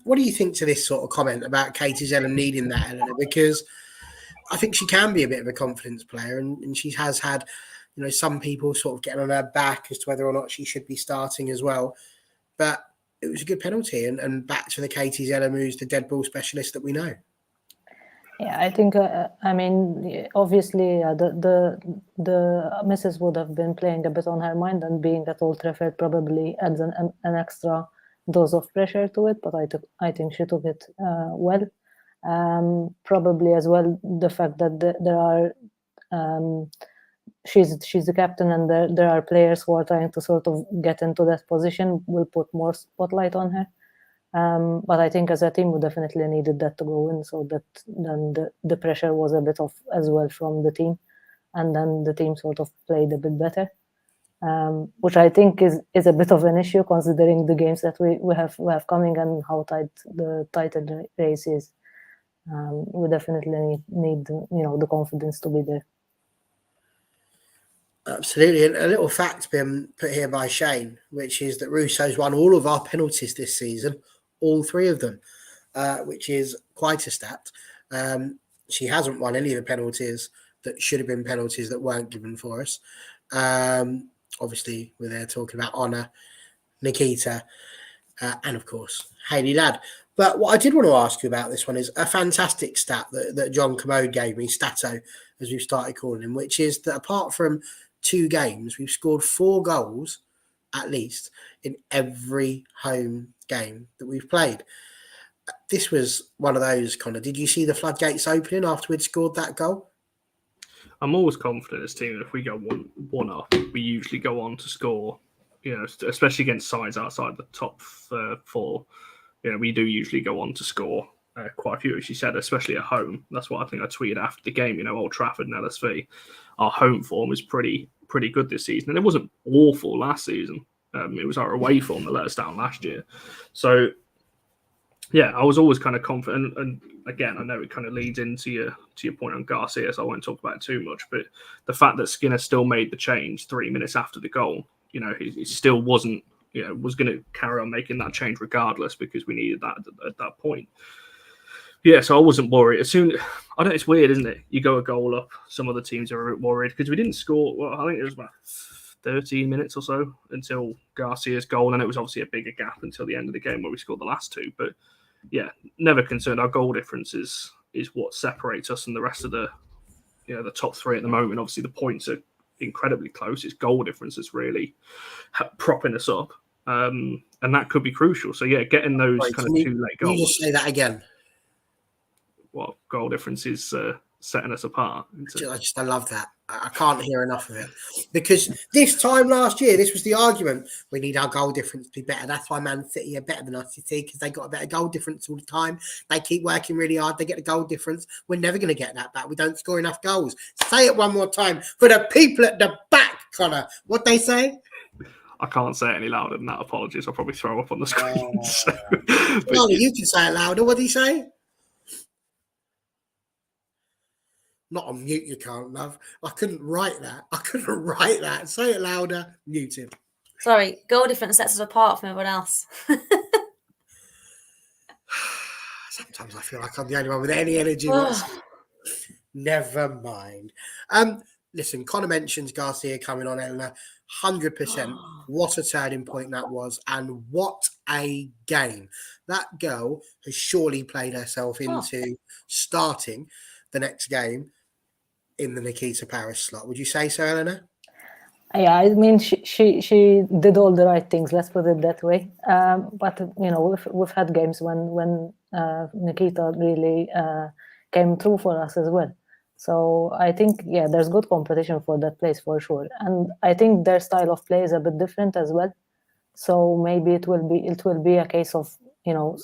S1: What do you think to this sort of comment about Katie Zellum needing that, Eleanor? Because I think she can be a bit of a confidence player, and she has had, some people sort of getting on her back as to whether or not she should be starting as well. But it was a good penalty, and back to the Katie Zellum, who's the dead ball specialist that we know.
S2: Yeah, I think, obviously, the missus would have been playing a bit on her mind, and being at Old Trafford probably adds an extra dose of pressure to it, but I think she took it well. Probably as well, the fact that there are, she's the captain, and there are players who are trying to sort of get into that position will put more spotlight on her. But I think as a team we definitely needed that to go in, so that then the pressure was a bit off as well from the team, and then the team sort of played a bit better, which I think is a bit of an issue considering the games that we have coming and how tight the title race is. We definitely need the confidence to be there.
S1: Absolutely. And a little fact being put here by Shane, which is that Russo's won all of our penalties this season, all three of them, which is quite a stat. She hasn't won any of the penalties that should have been penalties that weren't given for us. Obviously, we're there talking about Honor, Nikita, and of course, Hayley Ladd. But what I did want to ask you about this one is a fantastic stat that John Commode gave me, Stato, as we've started calling him, which is that apart from 2 games, we've scored 4 goals at least in every home game that we've played. This was one of those, Connor. Did you see the floodgates opening after we'd scored that goal?
S4: I'm always confident in this team that if we go one up, we usually go on to score, especially against sides outside the top 4. We do usually go on to score quite a few, as you said, especially at home. That's what I think I tweeted after the game. Old Trafford and LSV, our home form is pretty good this season, and it wasn't awful last season. It was our away form that let us down last year. So, yeah, I was always kind of confident. And again, I know it kind of leads into your point on Garcia, so I won't talk about it too much. But the fact that Skinner still made the change 3 minutes after the goal, he still wasn't, was going to carry on making that change regardless, because we needed that at that point. Yeah, so I wasn't worried. It's weird, isn't it? You go a goal up, some other teams are a bit worried because we didn't score. Well, I think it was about 13 minutes or so until Garcia's goal, and it was obviously a bigger gap until the end of the game where we scored the last 2. But yeah, never concerned. Our goal difference is what separates us from the rest of the top 3 at the moment. Obviously, the points are incredibly close. It's goal difference that's really propping us up, and that could be crucial. So yeah, getting those kind of 2 late goals.
S1: Can you just say that again?
S4: What goal difference is setting us apart?
S1: I love that. I can't hear enough of it, because this time last year, this was the argument. We need our goal difference to be better. That's why Man City are better than us, you see, because they got a better goal difference all the time. They keep working really hard. They get the goal difference. We're never going to get that back. We don't score enough goals. Say it one more time for the people at the back, Connor. What they say?
S4: I can't say it any louder than that. Apologies. I'll probably throw up on the screen.
S1: Well, you can say it louder. What do you say? Not on mute, you can't, love. I couldn't write that. Say it louder. Muted.
S3: Sorry, goal difference sets us apart from everyone else.
S1: Sometimes I feel like I'm the only one with any energy. Never mind. Listen, Connor mentions Garcia coming on, Eleanor. 100%. What a turning point that was, and what a game. That girl has surely played herself into starting the next game in the Nikita Paris slot. Would you say so, Eleanor?
S2: Yeah, I mean, she did all the right things. Let's put it that way. But you know, we've had games when Nikita really came through for us as well. So I think there's good competition for that place for sure. And I think their style of play is a bit different as well. So maybe it will be a case of, you know,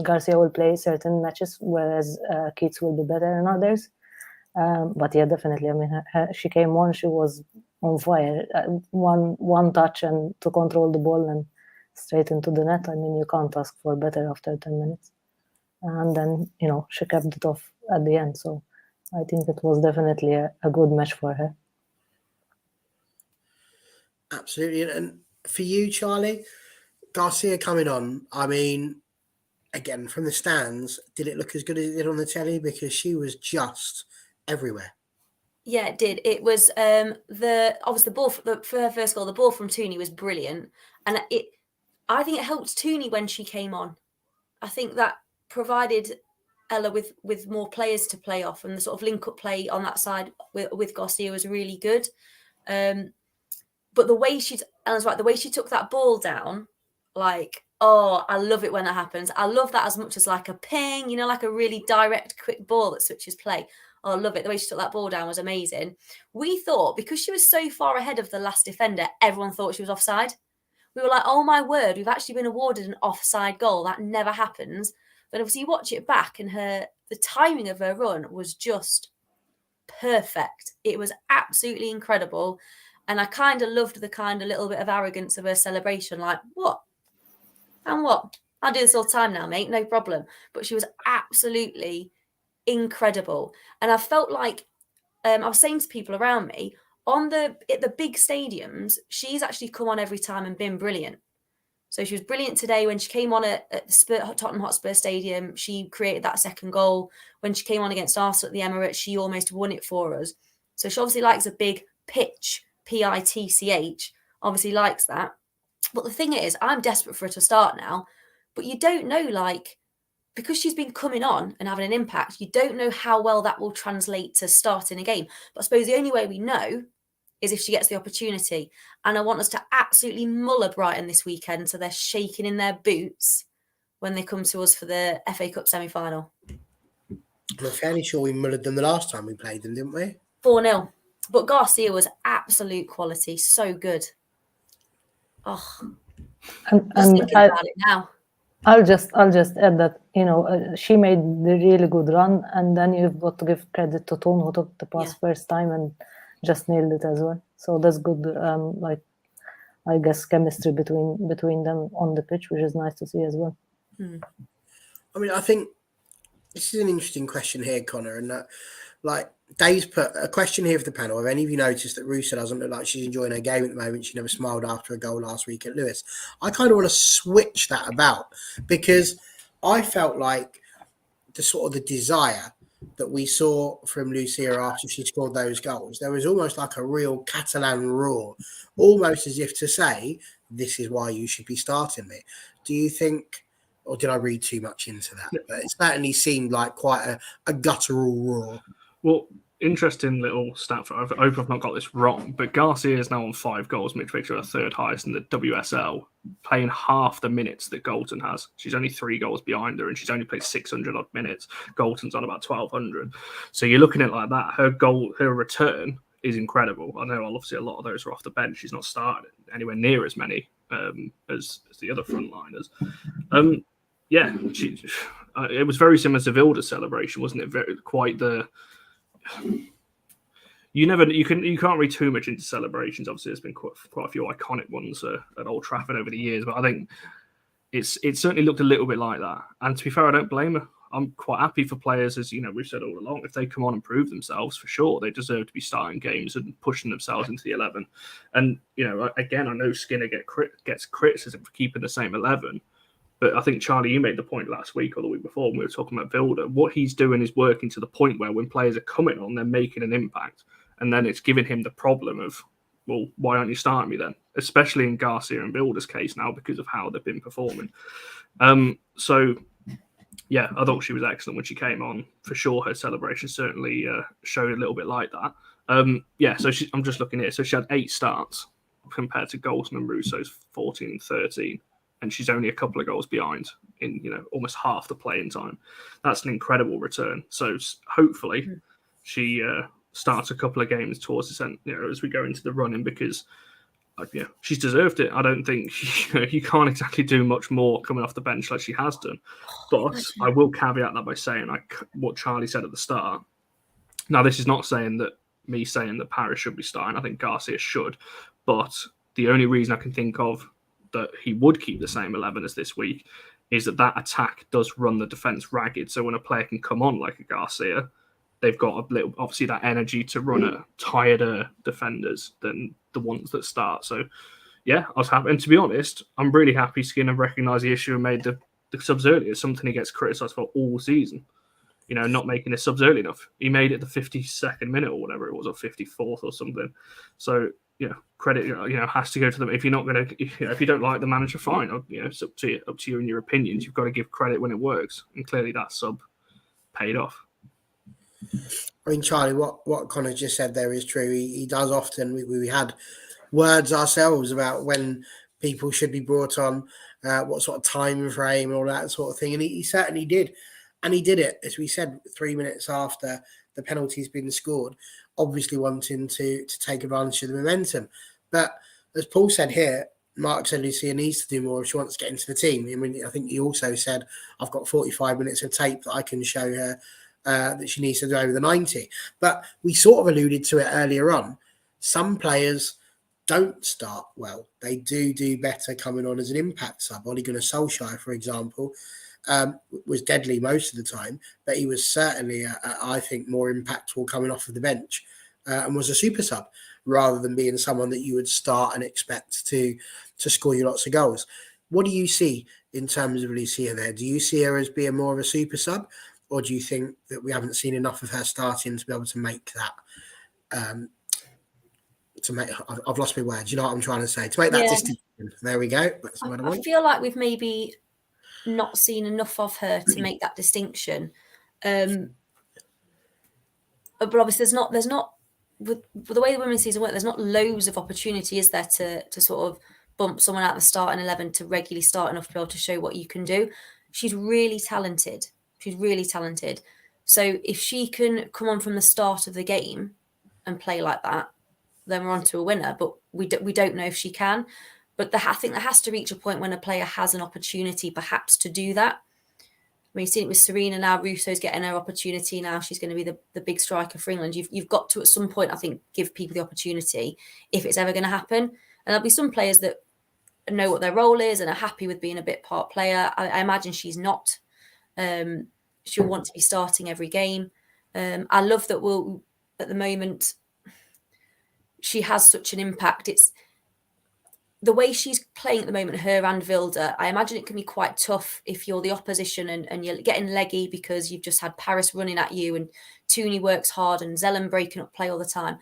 S2: Garcia will play certain matches, whereas Keats will be better than others. But yeah, definitely. I mean, she came on, she was on fire. One touch and to control the ball and straight into the net. I mean, you can't ask for better after 10 minutes. And then, you know, she kept it off at the end. So I think it was definitely a good match for her.
S1: Absolutely. And for you, Charlie, Garcia coming on, I mean, again, from the stands, did it look as good as it did on the telly? Because she was just everywhere.
S3: Yeah, it did. It was obviously the ball for her first goal. The ball from Tooney was brilliant, and I think it helped Tooney when she came on. I think that provided Ella with more players to play off, and the sort of link up play on that side with Garcia was really good. But the way Ella's right, the way she took that ball down, like, oh, I love it when that happens. I love that as much as like a ping, you know, like a really direct, quick ball that switches play. Oh, I love it. The way she took that ball down was amazing. We thought, because she was so far ahead of the last defender, everyone thought she was offside. We were like, oh my word, we've actually been awarded an offside goal. That never happens. But obviously you watch it back and the timing of her run was just perfect. It was absolutely incredible. And I kind of loved the kind of little bit of arrogance of her celebration. Like, what? And what? I'll do this all the time now, mate. No problem. But she was absolutely incredible. And I felt like I was saying to people around me, at the big stadiums, she's actually come on every time and been brilliant. So she was brilliant today when she came on at the Tottenham Hotspur Stadium. She created that second goal. When she came on against Arsenal at the Emirates, she almost won it for us. So she obviously likes a big pitch, PITCH, obviously likes that. But the thing is, I'm desperate for her to start now. But you don't know, like, because she's been coming on and having an impact, you don't know how well that will translate to starting a game. But I suppose the only way we know is if she gets the opportunity. And I want us to absolutely muller Brighton this weekend so they're shaking in their boots when they come to us for the FA Cup semi-final.
S1: I'm fairly sure we mullered them the last time we played them, didn't we?
S3: 4-0. But Garcia was absolute quality. So good. Oh,
S2: And
S3: thinking about it now.
S2: I'll just add that, you know, she made the really good run, and then you've got to give credit to Tone, who took the pass first time and just nailed it as well. So that's good. Like, I guess chemistry between them on the pitch, which is nice to see as well.
S1: I mean, I think this is an interesting question here, Connor, and that, like, Dave's put a question here for the panel. Have any of you noticed that Rusa doesn't look like she's enjoying her game at the moment? She never smiled after a goal last week at Lewis. I kind of want to switch that about, because I felt like the desire that we saw from Lucia after she scored those goals, there was almost like a real Catalan roar, almost as if to say, this is why you should be starting me. Do you think, or did I read too much into that? But it certainly seemed like quite a guttural roar.
S4: Well, interesting little stat. I hope I've not got this wrong, but Garcia is now on 5 goals, which makes her a third highest in the WSL, playing half the minutes that Galton has. She's only 3 goals behind her, and she's only played 600 odd minutes. Galton's on about 1,200. So you're looking at it like that. Her return is incredible. I know obviously a lot of those are off the bench. She's not started anywhere near as many as the other frontliners. It was very similar to Vilda's celebration, wasn't it? You can't read too much into celebrations. Obviously, there's been quite a few iconic ones at Old Trafford over the years, but I think it certainly looked a little bit like that. And to be fair, I don't blame her. I'm quite happy for players, as you know, we've said all along, if they come on and prove themselves, for sure, they deserve to be starting games and pushing themselves into the 11. And, you know, again, I know Skinner gets criticism for keeping the same 11, but I think, Charlie, you made the point last week or the week before when we were talking about Vilda. What he's doing is working to the point where when players are coming on, they're making an impact. And then it's giving him the problem of, well, why aren't you starting me then? Especially in Garcia and Builder's case now because of how they've been performing. So, yeah, I thought she was excellent when she came on. For sure, her celebration certainly showed a little bit like that. So I'm just looking here. So she had 8 starts compared to Golson and Russo's 14 and 13. And she's only a couple of goals behind in, almost half the playing time. That's an incredible return. So hopefully she starts a couple of games towards this end, as we go into the running, because she's deserved it. I don't think you can't exactly do much more coming off the bench like she has done. But I will caveat that by saying what Charlie said at the start. Now, this is not saying that Paris should be starting. I think Garcia should. But the only reason I can think of that he would keep the same 11 as this week is that attack does run the defence ragged. So when a player can come on like a Garcia, they've got obviously that energy to run at tireder defenders than the ones that start. So, yeah, I was happy. And to be honest, I'm really happy Skinner recognised the issue and made the subs early. It's something he gets criticised for all season. Not making the subs early enough. He made it the 52nd minute or whatever it was, or 54th or something. So, credit, has to go to them. If you're not going to, if you don't like the manager, fine. It's up to you and your opinions. You've got to give credit when it works. And clearly that sub paid off.
S1: I mean, Charlie, what Connor just said there is true. He does often. We had words ourselves about when people should be brought on, what sort of time frame and all that sort of thing. And he certainly did. And he did it, as we said, 3 minutes after the penalty's been scored, obviously wanting to take advantage of the momentum. But as Paul said here, Mark said Lucia needs to do more if she wants to get into the team. I mean, I think he also said, I've got 45 minutes of tape that I can show her that she needs to do over the 90. But we sort of alluded to it earlier on. Some players don't start well. They do better coming on as an impact sub. Ole Gunnar Solskjaer, for example, was deadly most of the time, but he was certainly, I think, more impactful coming off of the bench and was a super sub rather than being someone that you would start and expect to score you lots of goals. What do you see in terms of Lucia there? Do you see her as being more of a super sub, or do you think that we haven't seen enough of her starting to be able to make that? I've lost my words. You know what I'm trying to say? To make that distinction. There we go. That's what I want.
S3: I feel like we've maybe not seen enough of her to make that distinction. But obviously there's not with the way the women's season works, there's not loads of opportunity, is there, to sort of bump someone out of the starting 11 to regularly start enough to be able to show what you can do. She's really talented. So if she can come on from the start of the game and play like that, then we're on to a winner. But we don't know if she can. But I think there has to reach a point when a player has an opportunity perhaps to do that. I mean, you've seen it with Serena now. Russo's getting her opportunity now. She's going to be the big striker for England. You've got to, at some point, I think, give people the opportunity if it's ever going to happen. And there'll be some players that know what their role is and are happy with being a bit part player. I imagine she's not. She'll want to be starting every game. I love that at the moment, she has such an impact. It's the way she's playing at the moment, her and Vilda. I imagine it can be quite tough if you're the opposition and you're getting leggy because you've just had Paris running at you and Tooney works hard and Zelen breaking up play all the time,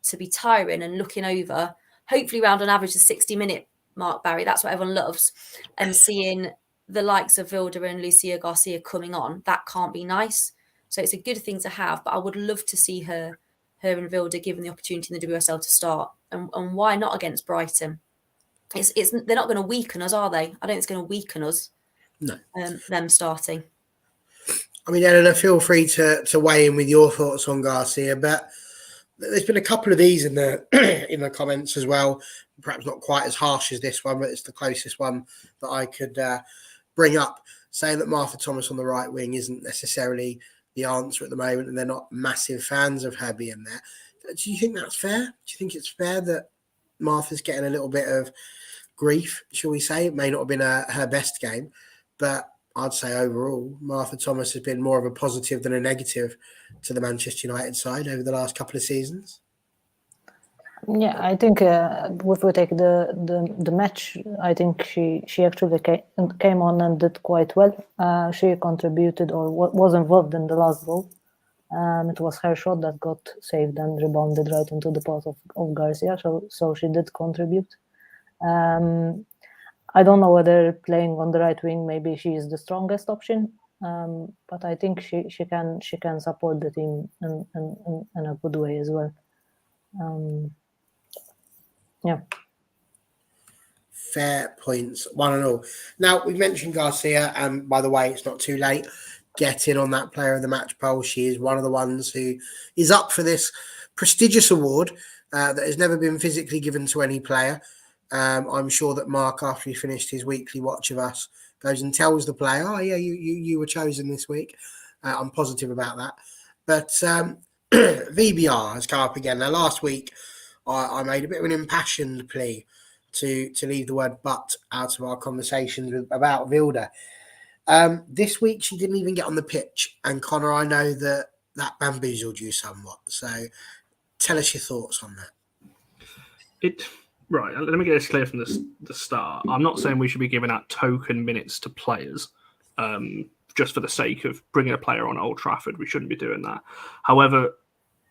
S3: to be tiring and looking over, hopefully around on average the 60-minute mark, Barry. That's what everyone loves. And seeing the likes of Vilda and Lucia Garcia coming on, that can't be nice. So it's a good thing to have, but I would love to see her and Vilda given the opportunity in the WSL to start. And why not against Brighton? They're not going to weaken us, are they? I don't think it's going to weaken us.
S1: No.
S3: Them starting.
S1: I mean, Eleanor, feel free to weigh in with your thoughts on Garcia, but there's been a couple of these in the comments as well. Perhaps not quite as harsh as this one, but it's the closest one that I could bring up, saying that Martha Thomas on the right wing isn't necessarily the answer at the moment, and they're not massive fans of her being there. Do you think that's fair? Do you think it's fair that Martha's getting a little bit of grief, shall we say? It may not have been her best game, but I'd say overall, Martha Thomas has been more of a positive than a negative to the Manchester United side over the last couple of seasons.
S2: Yeah, I think if we take the match, I think she actually came on and did quite well. She contributed or was involved in the last goal. It was her shot that got saved and rebounded right into the path of Garcia, so she did contribute. I don't know whether playing on the right wing, maybe she is the strongest option, but I think she can support the team in a good way as well. Yeah.
S1: Fair points, one and all. Now, we mentioned Garcia, and by the way, it's not too late. Get in on that player of the match poll. She is one of the ones who is up for this prestigious award that has never been physically given to any player. I'm sure that Mark, after he finished his weekly watch of us, goes and tells the player, "Oh yeah, you were chosen this week." I'm positive about that. But VBR has come up again. Now, last week I made a bit of an impassioned plea to leave the word "but" out of our conversations about Vilda. This week she didn't even get on the pitch, and Connor, I know that bamboozled you somewhat. So tell us your thoughts on that.
S4: Right, let me get this clear from the start. I'm not saying we should be giving out token minutes to players just for the sake of bringing a player on Old Trafford. We shouldn't be doing that. However,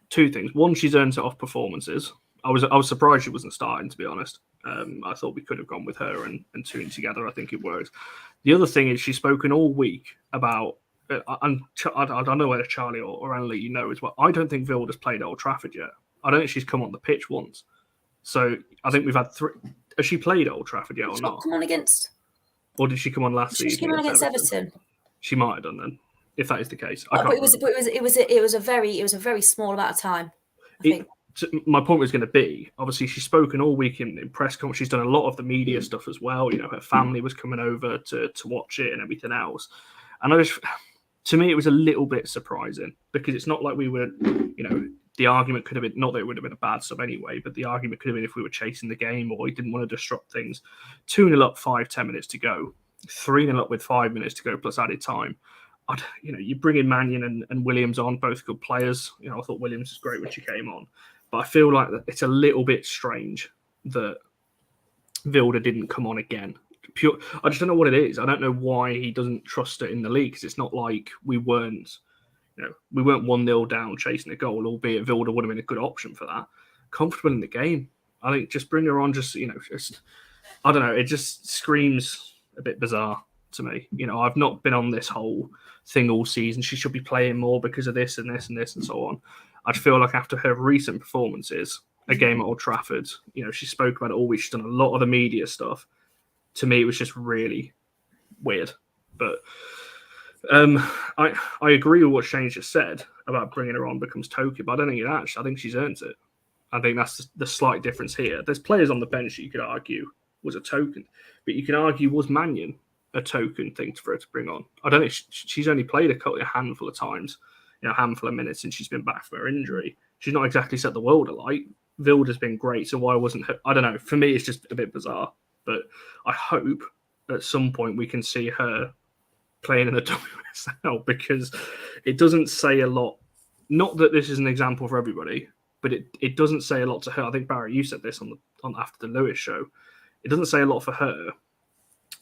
S4: two things. One, she's earned it off performances. I was surprised she wasn't starting, to be honest. I thought we could have gone with her and Toon together. I think it works. The other thing is she's spoken all week about, I don't know whether Charlie or Annalie, you know as well, I don't think Vilda's played Old Trafford yet. I don't think she's come on the pitch once. So I think we've had three. Has she played Old Trafford yet or not?
S3: Come on against.
S4: Or did she come on last season?
S3: She came on against Everton.
S4: She might have done then, if that is the case.
S3: But it was a very small amount of time. I think.
S4: My point was going to be, obviously, she's spoken all week in press conference. She's done a lot of the media stuff as well. You know, her family was coming over to watch it and everything else. And to me, it was a little bit surprising because it's not like we were, you know, the argument could have been, not that it would have been a bad sub anyway, but the argument could have been if we were chasing the game or we didn't want to disrupt things. 2-0 up, 5-10 minutes to go. 3-0 up with 5 minutes to go plus added time. You know, you bring in Mannion and Williams on, both good players. You know, I thought Williams was great when she came on. But I feel like it's a little bit strange that Vilda didn't come on again. I just don't know what it is. I don't know why he doesn't trust her in the league, because it's not like we weren't 1-0 down chasing a goal, albeit Vilda would have been a good option for that. Comfortable in the game. I think just bring her on, I don't know, it just screams a bit bizarre to me. You know, I've not been on this whole thing all season. She should be playing more because of this and this and this and so on. I feel like after her recent performances, a game at Old Trafford, you know, she spoke about it all week. She's done a lot of the media stuff. To me, it was just really weird. But I agree with what Shane just said about bringing her on becomes token, but I don't think it actually. I think she's earned it. I think that's the slight difference here. There's players on the bench that you could argue was a token, but you can argue, was Mannion a token thing for her to bring on? I don't think she's only played a handful of times, you know, a handful of minutes since she's been back from her injury. She's not exactly set the world alight. Vilda's been great, so why wasn't her? I don't know. For me, it's just a bit bizarre, but I hope at some point we can see her playing in the WSL, because it doesn't say a lot. Not that this is an example for everybody, but it doesn't say a lot to her. I think, Barry, you said this on after the Lewis show. It doesn't say a lot for her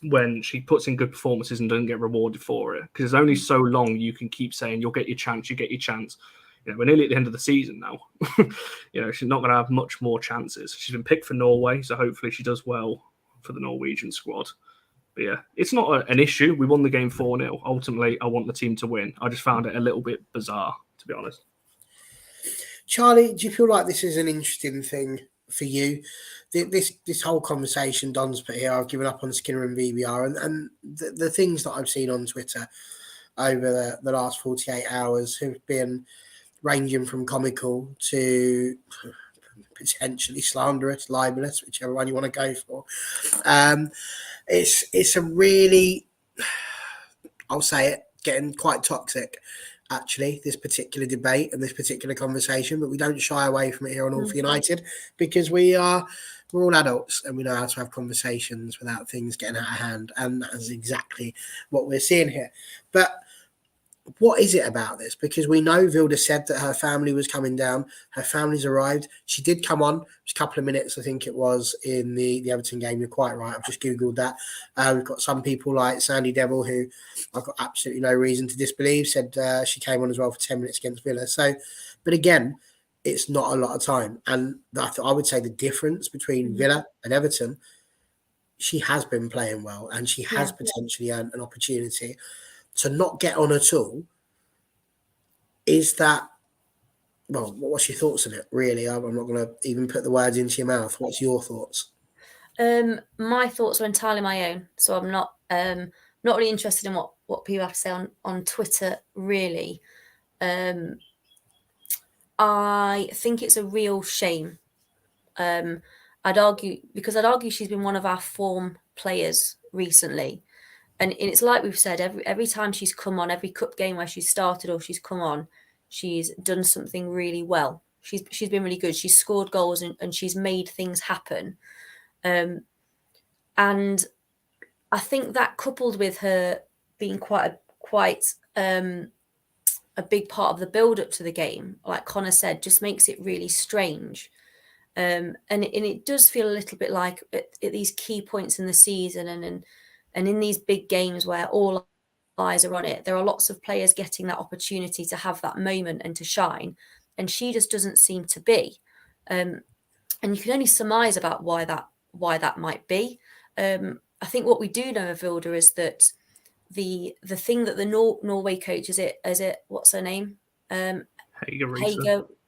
S4: when she puts in good performances and doesn't get rewarded for it, because there's only so long you can keep saying you'll get your chance, you get your chance. You know, we're nearly at the end of the season now. You know, she's not going to have much more chances. She's been picked for Norway, so hopefully she does well for the Norwegian squad. But yeah, it's not an issue. We won the game 4-0. Ultimately, I want the team to win. I just found it a little bit bizarre, to be honest.
S1: Charlie, do you feel like this is an interesting thing for you? This whole conversation Don's put here, I've given up on Skinner and VBR, and the things that I've seen on Twitter over the last 48 hours have been ranging from comical to potentially slanderous, libelous, whichever one you want to go for. It's a really, I'll say it, getting quite toxic, actually, this particular debate and this particular conversation, but we don't shy away from it here on All for United, because we're all adults and we know how to have conversations without things getting out of hand, and that is exactly what we're seeing here. But what is it about this? Because we know Vilda said that her family was coming down. Her family's arrived. She did come on. It was a couple of minutes, I think it was, in the Everton game. You're quite right. I've just Googled that. We've got some people like Sandy Devil, who I've got absolutely no reason to disbelieve, said she came on as well for 10 minutes against Villa. So, but again, it's not a lot of time. And I would say the difference between Villa and Everton, she has been playing well and she has potentially earned an opportunity. To not get on at all, is that, well, what's your thoughts on it, really? I'm not going to even put the words into your mouth. What's your thoughts?
S3: My thoughts are entirely my own. So I'm not really interested in what people have to say on Twitter, really. I think it's a real shame. I'd argue she's been one of our form players recently. And it's like we've said, every time she's come on, every cup game where she's started or she's come on, she's done something really well. She's been really good. She's scored goals and she's made things happen. And I think that, coupled with her being quite a big part of the build up to the game, like Connor said, just makes it really strange. And it does feel a little bit like at these key points in the season and in these big games where all eyes are on it, there are lots of players getting that opportunity to have that moment and to shine, and she just doesn't seem to be. And you can only surmise about why that might be. I think what we do know of Vilda is that the thing that the Norway coach, is it what's her name? Hege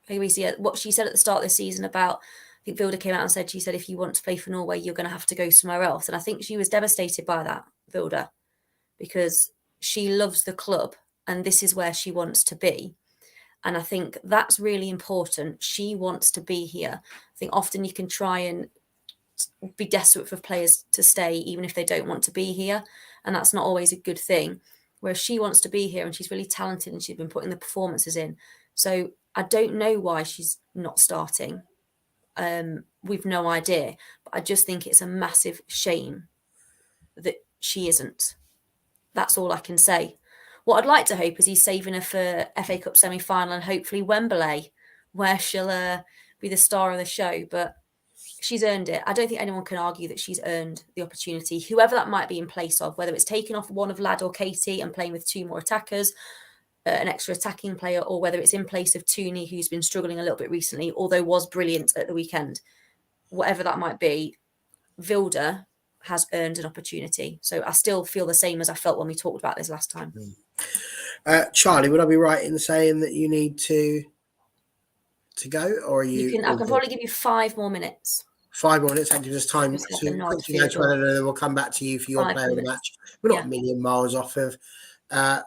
S3: Riise, what she said at the start of the season about, I think Vilda came out and said, she said, if you want to play for Norway, you're going to have to go somewhere else. And I think she was devastated by that, Vilda, because she loves the club and this is where she wants to be. And I think that's really important. She wants to be here. I think often you can try and be desperate for players to stay, even if they don't want to be here. And that's not always a good thing. Whereas she wants to be here and she's really talented and she's been putting the performances in. So I don't know why she's not starting. We've no idea. But I just think it's a massive shame that she isn't. That's all I can say. What I'd like to hope is he's saving her for FA Cup semi-final and hopefully Wembley, where she'll be the star of the show. But she's earned it. I don't think anyone can argue that she's earned the opportunity, whoever that might be in place of, whether it's taking off one of Lad or Katie and playing with two more attackers, an extra attacking player, or whether it's in place of Tooney, who's been struggling a little bit recently, although was brilliant at the weekend. Whatever that might be, Vilda has earned an opportunity. So I still feel the same as I felt when we talked about this last time.
S1: Charlie, would I be right in saying that you need to go, or are you?
S3: I can probably give you 5 more minutes.
S1: 5 more minutes. That gives us time to quickly go to Ellen, and then we'll come back to you for your player of the match. We're not a million miles off of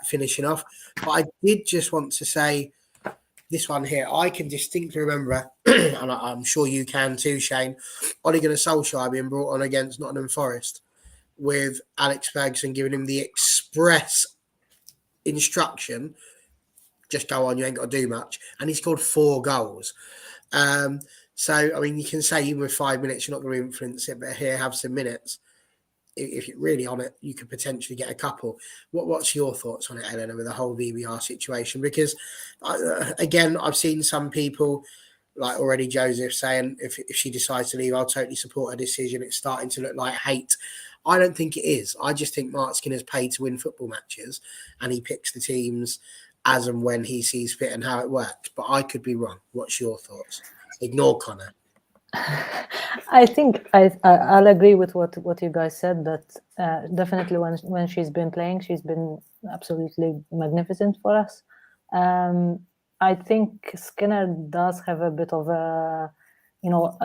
S1: finishing off, but I did just want to say this one here. I can distinctly remember, and I'm sure you can too, Shane, Ole Gunnar Solskjaer being brought on against Nottingham Forest with Alex Ferguson giving him the express instruction, just go on, you ain't got to do much. And he scored 4 goals. So, I mean, you can say even with 5 minutes, you're not going to influence it, but here, have some minutes. If you're really on it, you could potentially get a couple. What's your thoughts on it, Eleanor, with the whole VBR situation? Because, again, I've seen some people, like already Joseph, saying if she decides to leave, I'll totally support her decision. It's starting to look like hate. I don't think it is. I just think Mark Skinner's paid to win football matches, and he picks the teams as and when he sees fit and how it works. But I could be wrong. What's your thoughts? Ignore Connor.
S2: I think I'll agree with what you guys said, that definitely when she's been playing, she's been absolutely magnificent for us. I think Skinner does have a bit of a,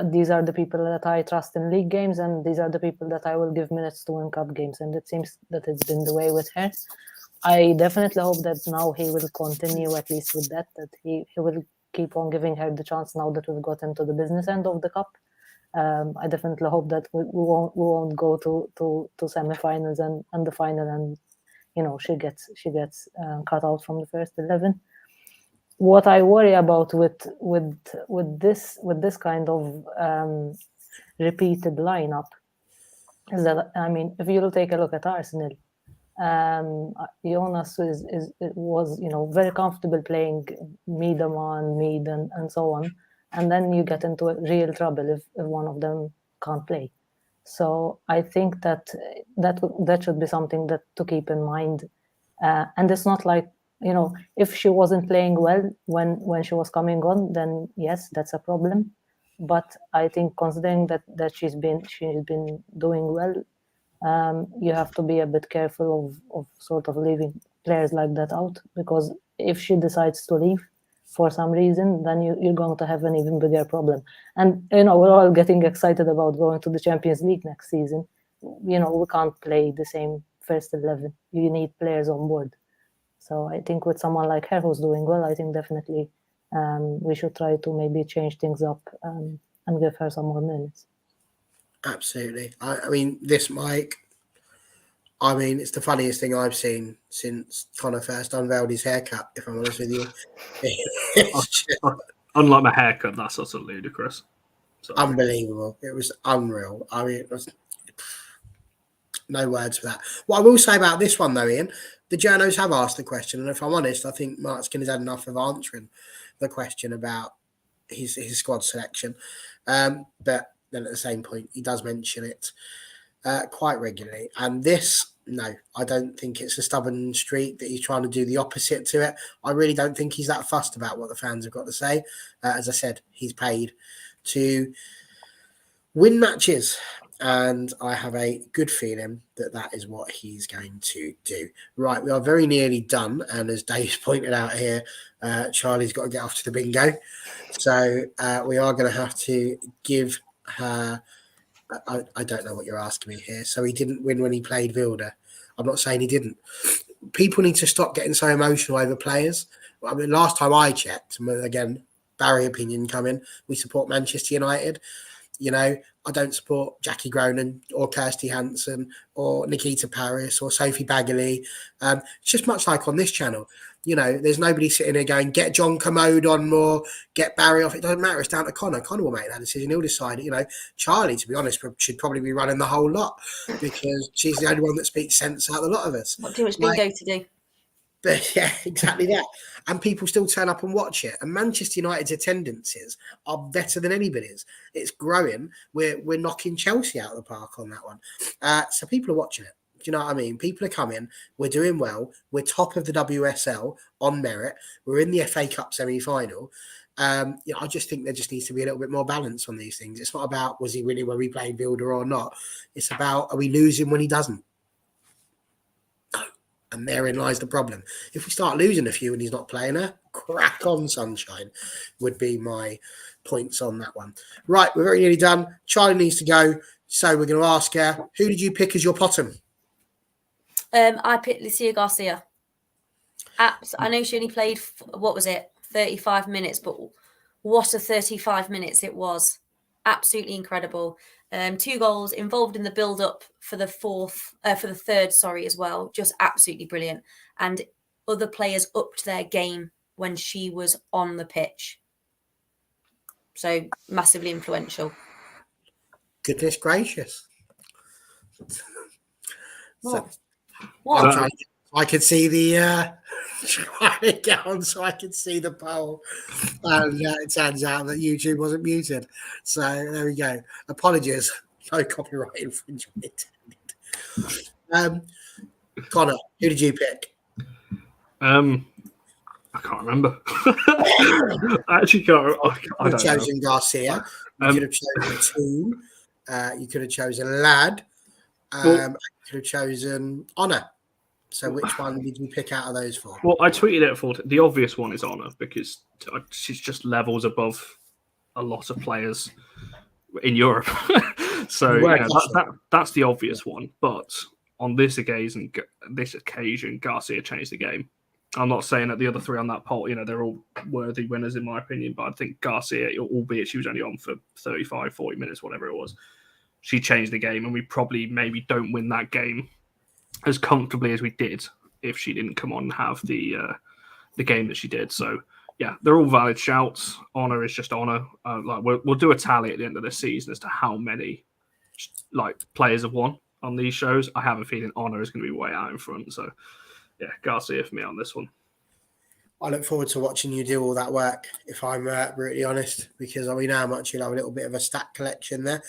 S2: these are the people that I trust in league games, and these are the people that I will give minutes to in cup games, and it seems that it's been the way with her. I definitely hope that now he will continue at least with that he will keep on giving her the chance now that we've got into the business end of the cup. I definitely hope that we won't go to semi-finals and the final, and she gets cut out from the first 11. What I worry about with this kind of repeated lineup is that, I mean, if you take a look at Arsenal, Jonas was, very comfortable playing mid and so on. And then you get into real trouble if one of them can't play. So I think that should be something that to keep in mind. And it's not like, if she wasn't playing well when she was coming on, then yes, that's a problem. But I think considering that she's been doing well, you have to be a bit careful of sort of leaving players like that out, because if she decides to leave for some reason, then you're going to have an even bigger problem. And we're all getting excited about going to the Champions League next season. We can't play the same first 11. You need players on board. So I think with someone like her who's doing well, I think definitely we should try to maybe change things up and give her some more minutes.
S1: Absolutely. I mean, this Mike, it's the funniest thing I've seen since Connor first unveiled his haircut, if I'm honest with you.
S4: Unlike my haircut, that's also ludicrous. So.
S1: Unbelievable. It was unreal. It was no words for that. What I will say about this one, though, Ian, the journos have asked the question, and if I'm honest, I think Mark Skinner's had enough of answering the question about his squad selection. But then at the same point, he does mention it quite regularly. And this, no, I don't think it's a stubborn streak that he's trying to do the opposite to it. I really don't think he's that fussed about what the fans have got to say. As I said, he's paid to win matches. And I have a good feeling that is what he's going to do. Right, we are very nearly done. And as Dave's pointed out here, Charlie's got to get off to the bingo. So we are going to have to give her... I don't know what you're asking me here. So he didn't win when he played Wilder. I'm not saying he didn't. People need to stop getting so emotional over players. I mean, last time I checked, again, Barry opinion coming, we support Manchester United. I don't support Jackie Groenen or Kirsty Hansen or Nikita Paris or Sophie Bagley. It's just much like on this channel. There's nobody sitting there going, get John Commode on more, get Barry off. It doesn't matter. It's down to Connor. Connor will make that decision. He'll decide. Charlie, to be honest, should probably be running the whole lot because she's the only one that speaks sense out of the lot of us.
S3: Not too much bingo to do.
S1: But yeah, exactly that. And people still turn up and watch it. And Manchester United's attendances are better than anybody's. It's growing. We're knocking Chelsea out of the park on that one. So people are watching it. Do you know what I mean? People are coming. We're doing well. We're top of the WSL on merit. We're in the FA Cup semi-final. I just think there just needs to be a little bit more balance on these things. It's not about was he winning when we played Builder or not. It's about are we losing when he doesn't? And therein lies the problem. If we start losing a few and he's not playing her, crack on, sunshine, would be my points on that one. Right, we're very nearly done. Charlie needs to go. So we're going to ask her, who did you pick as your bottom?
S3: I picked Lucia Garcia. I know she only played, 35 minutes, but what a 35 minutes it was. Absolutely incredible. 2 goals, involved in the build-up for the third, as well. Just absolutely brilliant. And other players upped their game when she was on the pitch. So massively influential.
S1: Goodness gracious.
S3: What?
S1: I could see the trying to get on so I could see the poll. And it turns out that YouTube wasn't muted. So there we go. Apologies. No copyright infringement intended. Connor, who did you pick?
S4: I can't remember. I actually can't. I don't
S1: chosen know. Garcia. You could have chosen Toon. You could have chosen Lad. You could have chosen Honor. So which one did you pick out of those 4?
S4: Well, I tweeted it for the obvious one is Honor because she's just levels above a lot of players in Europe. So that's the obvious one. But on this occasion, Garcia changed the game. I'm not saying that the other 3 on that poll, they're all worthy winners in my opinion, but I think Garcia, albeit she was only on for 35, 40 minutes, whatever it was, she changed the game, and we probably maybe don't win that game as comfortably as we did if she didn't come on and have the game that she did. So yeah, they're all valid shouts. Honor is just honor. We'll do a tally at the end of this season as to how many players have won. on these shows, I have a feeling Honor is going to be way out in front. So, yeah, Garcia for me on this one.
S1: I look forward to watching you do all that work, if I'm brutally honest, because we know how much you'll have a little bit of a stat collection there.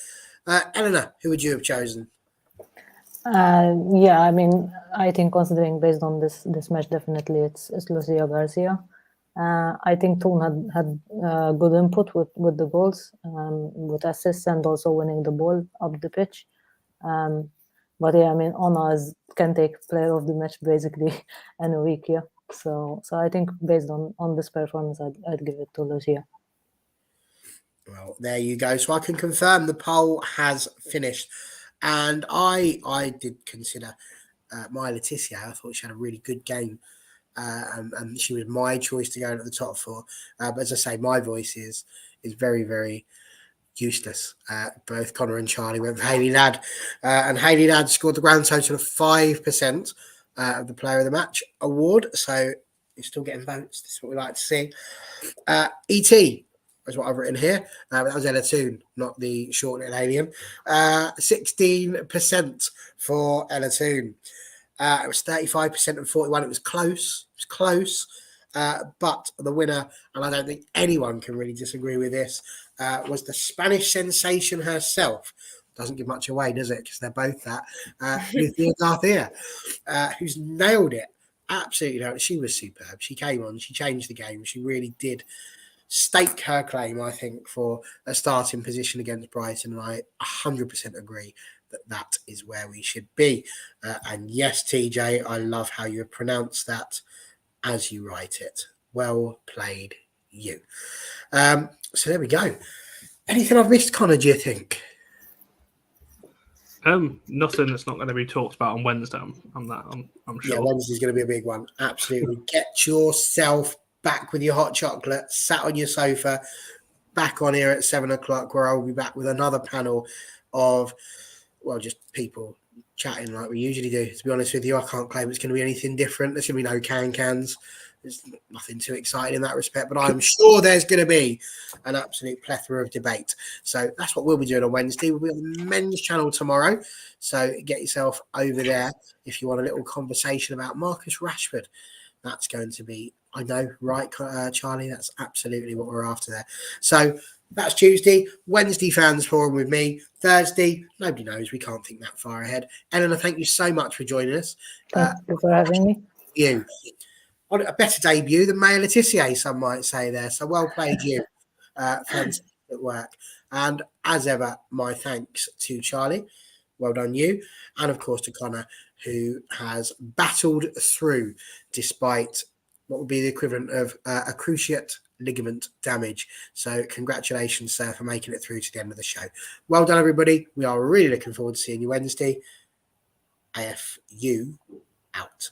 S1: Eleanor, who would you have chosen?
S2: Yeah, I mean, I think considering based on this match, definitely it's Lucia Garcia. I think Toon had good input with the goals, with assists and also winning the ball up the pitch. But yeah, I mean, Ona can take player of the match basically any week, yeah. So I think based on this performance, I'd give it to Lucia.
S1: Well, there you go. So I can confirm the poll has finished. And I did consider Maya Letitia. I thought she had a really good game. And she was my choice to go into the top four. But as I say, my voice is very, very useless. Both Connor and Charlie went for Hayley Ladd. And Hayley Ladd scored the grand total of 5% of the Player of the Match award. So you're still getting votes. This is what we like to see. E.T. is what I've written here. That was Ella Toon, not the short little alien. 16% for Ella Toon. It was 35% and 41%. It was close. But the winner, and I don't think anyone can really disagree with this, was the Spanish sensation herself. Doesn't give much away, does it? Because they're both that. Lucia Garcia, who's nailed it. Absolutely nailed it. She was superb. She came on. She changed the game. She really did stake her claim, I think, for a starting position against Brighton. And I 100% agree that is where we should be. And yes, TJ, I love how you pronounce that as you write it. Well played, you. So there we go. Anything I've missed, Connor, do you think?
S4: Nothing that's not going to be talked about on Wednesday. I'm sure.
S1: Yeah, Wednesday's going to be a big one. Absolutely. Get yourself back with your hot chocolate, sat on your sofa, back on here at 7:00, where I'll be back with another panel of, well, just people chatting like we usually do. To be honest with you, I can't claim it's going to be anything different. There's going to be no cans. There's nothing too exciting in that respect, but I'm sure there's going to be an absolute plethora of debate. So that's what we'll be doing on Wednesday. We'll be on the men's channel tomorrow. So get yourself over there if you want a little conversation about Marcus Rashford. That's going to be, I know, right, Charlie? That's absolutely what we're after there. So that's Tuesday. Wednesday, fans forum with me. Thursday, nobody knows. We can't think that far ahead. Eleanor, thank you so much for joining us.
S2: Thank you for having me.
S1: You. On a better debut than Maya Letitia, some might say there. So well played, you. Fantastic work. And as ever, my thanks to Charlie. Well done, you. And of course to Connor, who has battled through despite what would be the equivalent of a cruciate ligament damage. So congratulations, sir, for making it through to the end of the show. Well done, everybody. We are really looking forward to seeing you Wednesday. AFU out.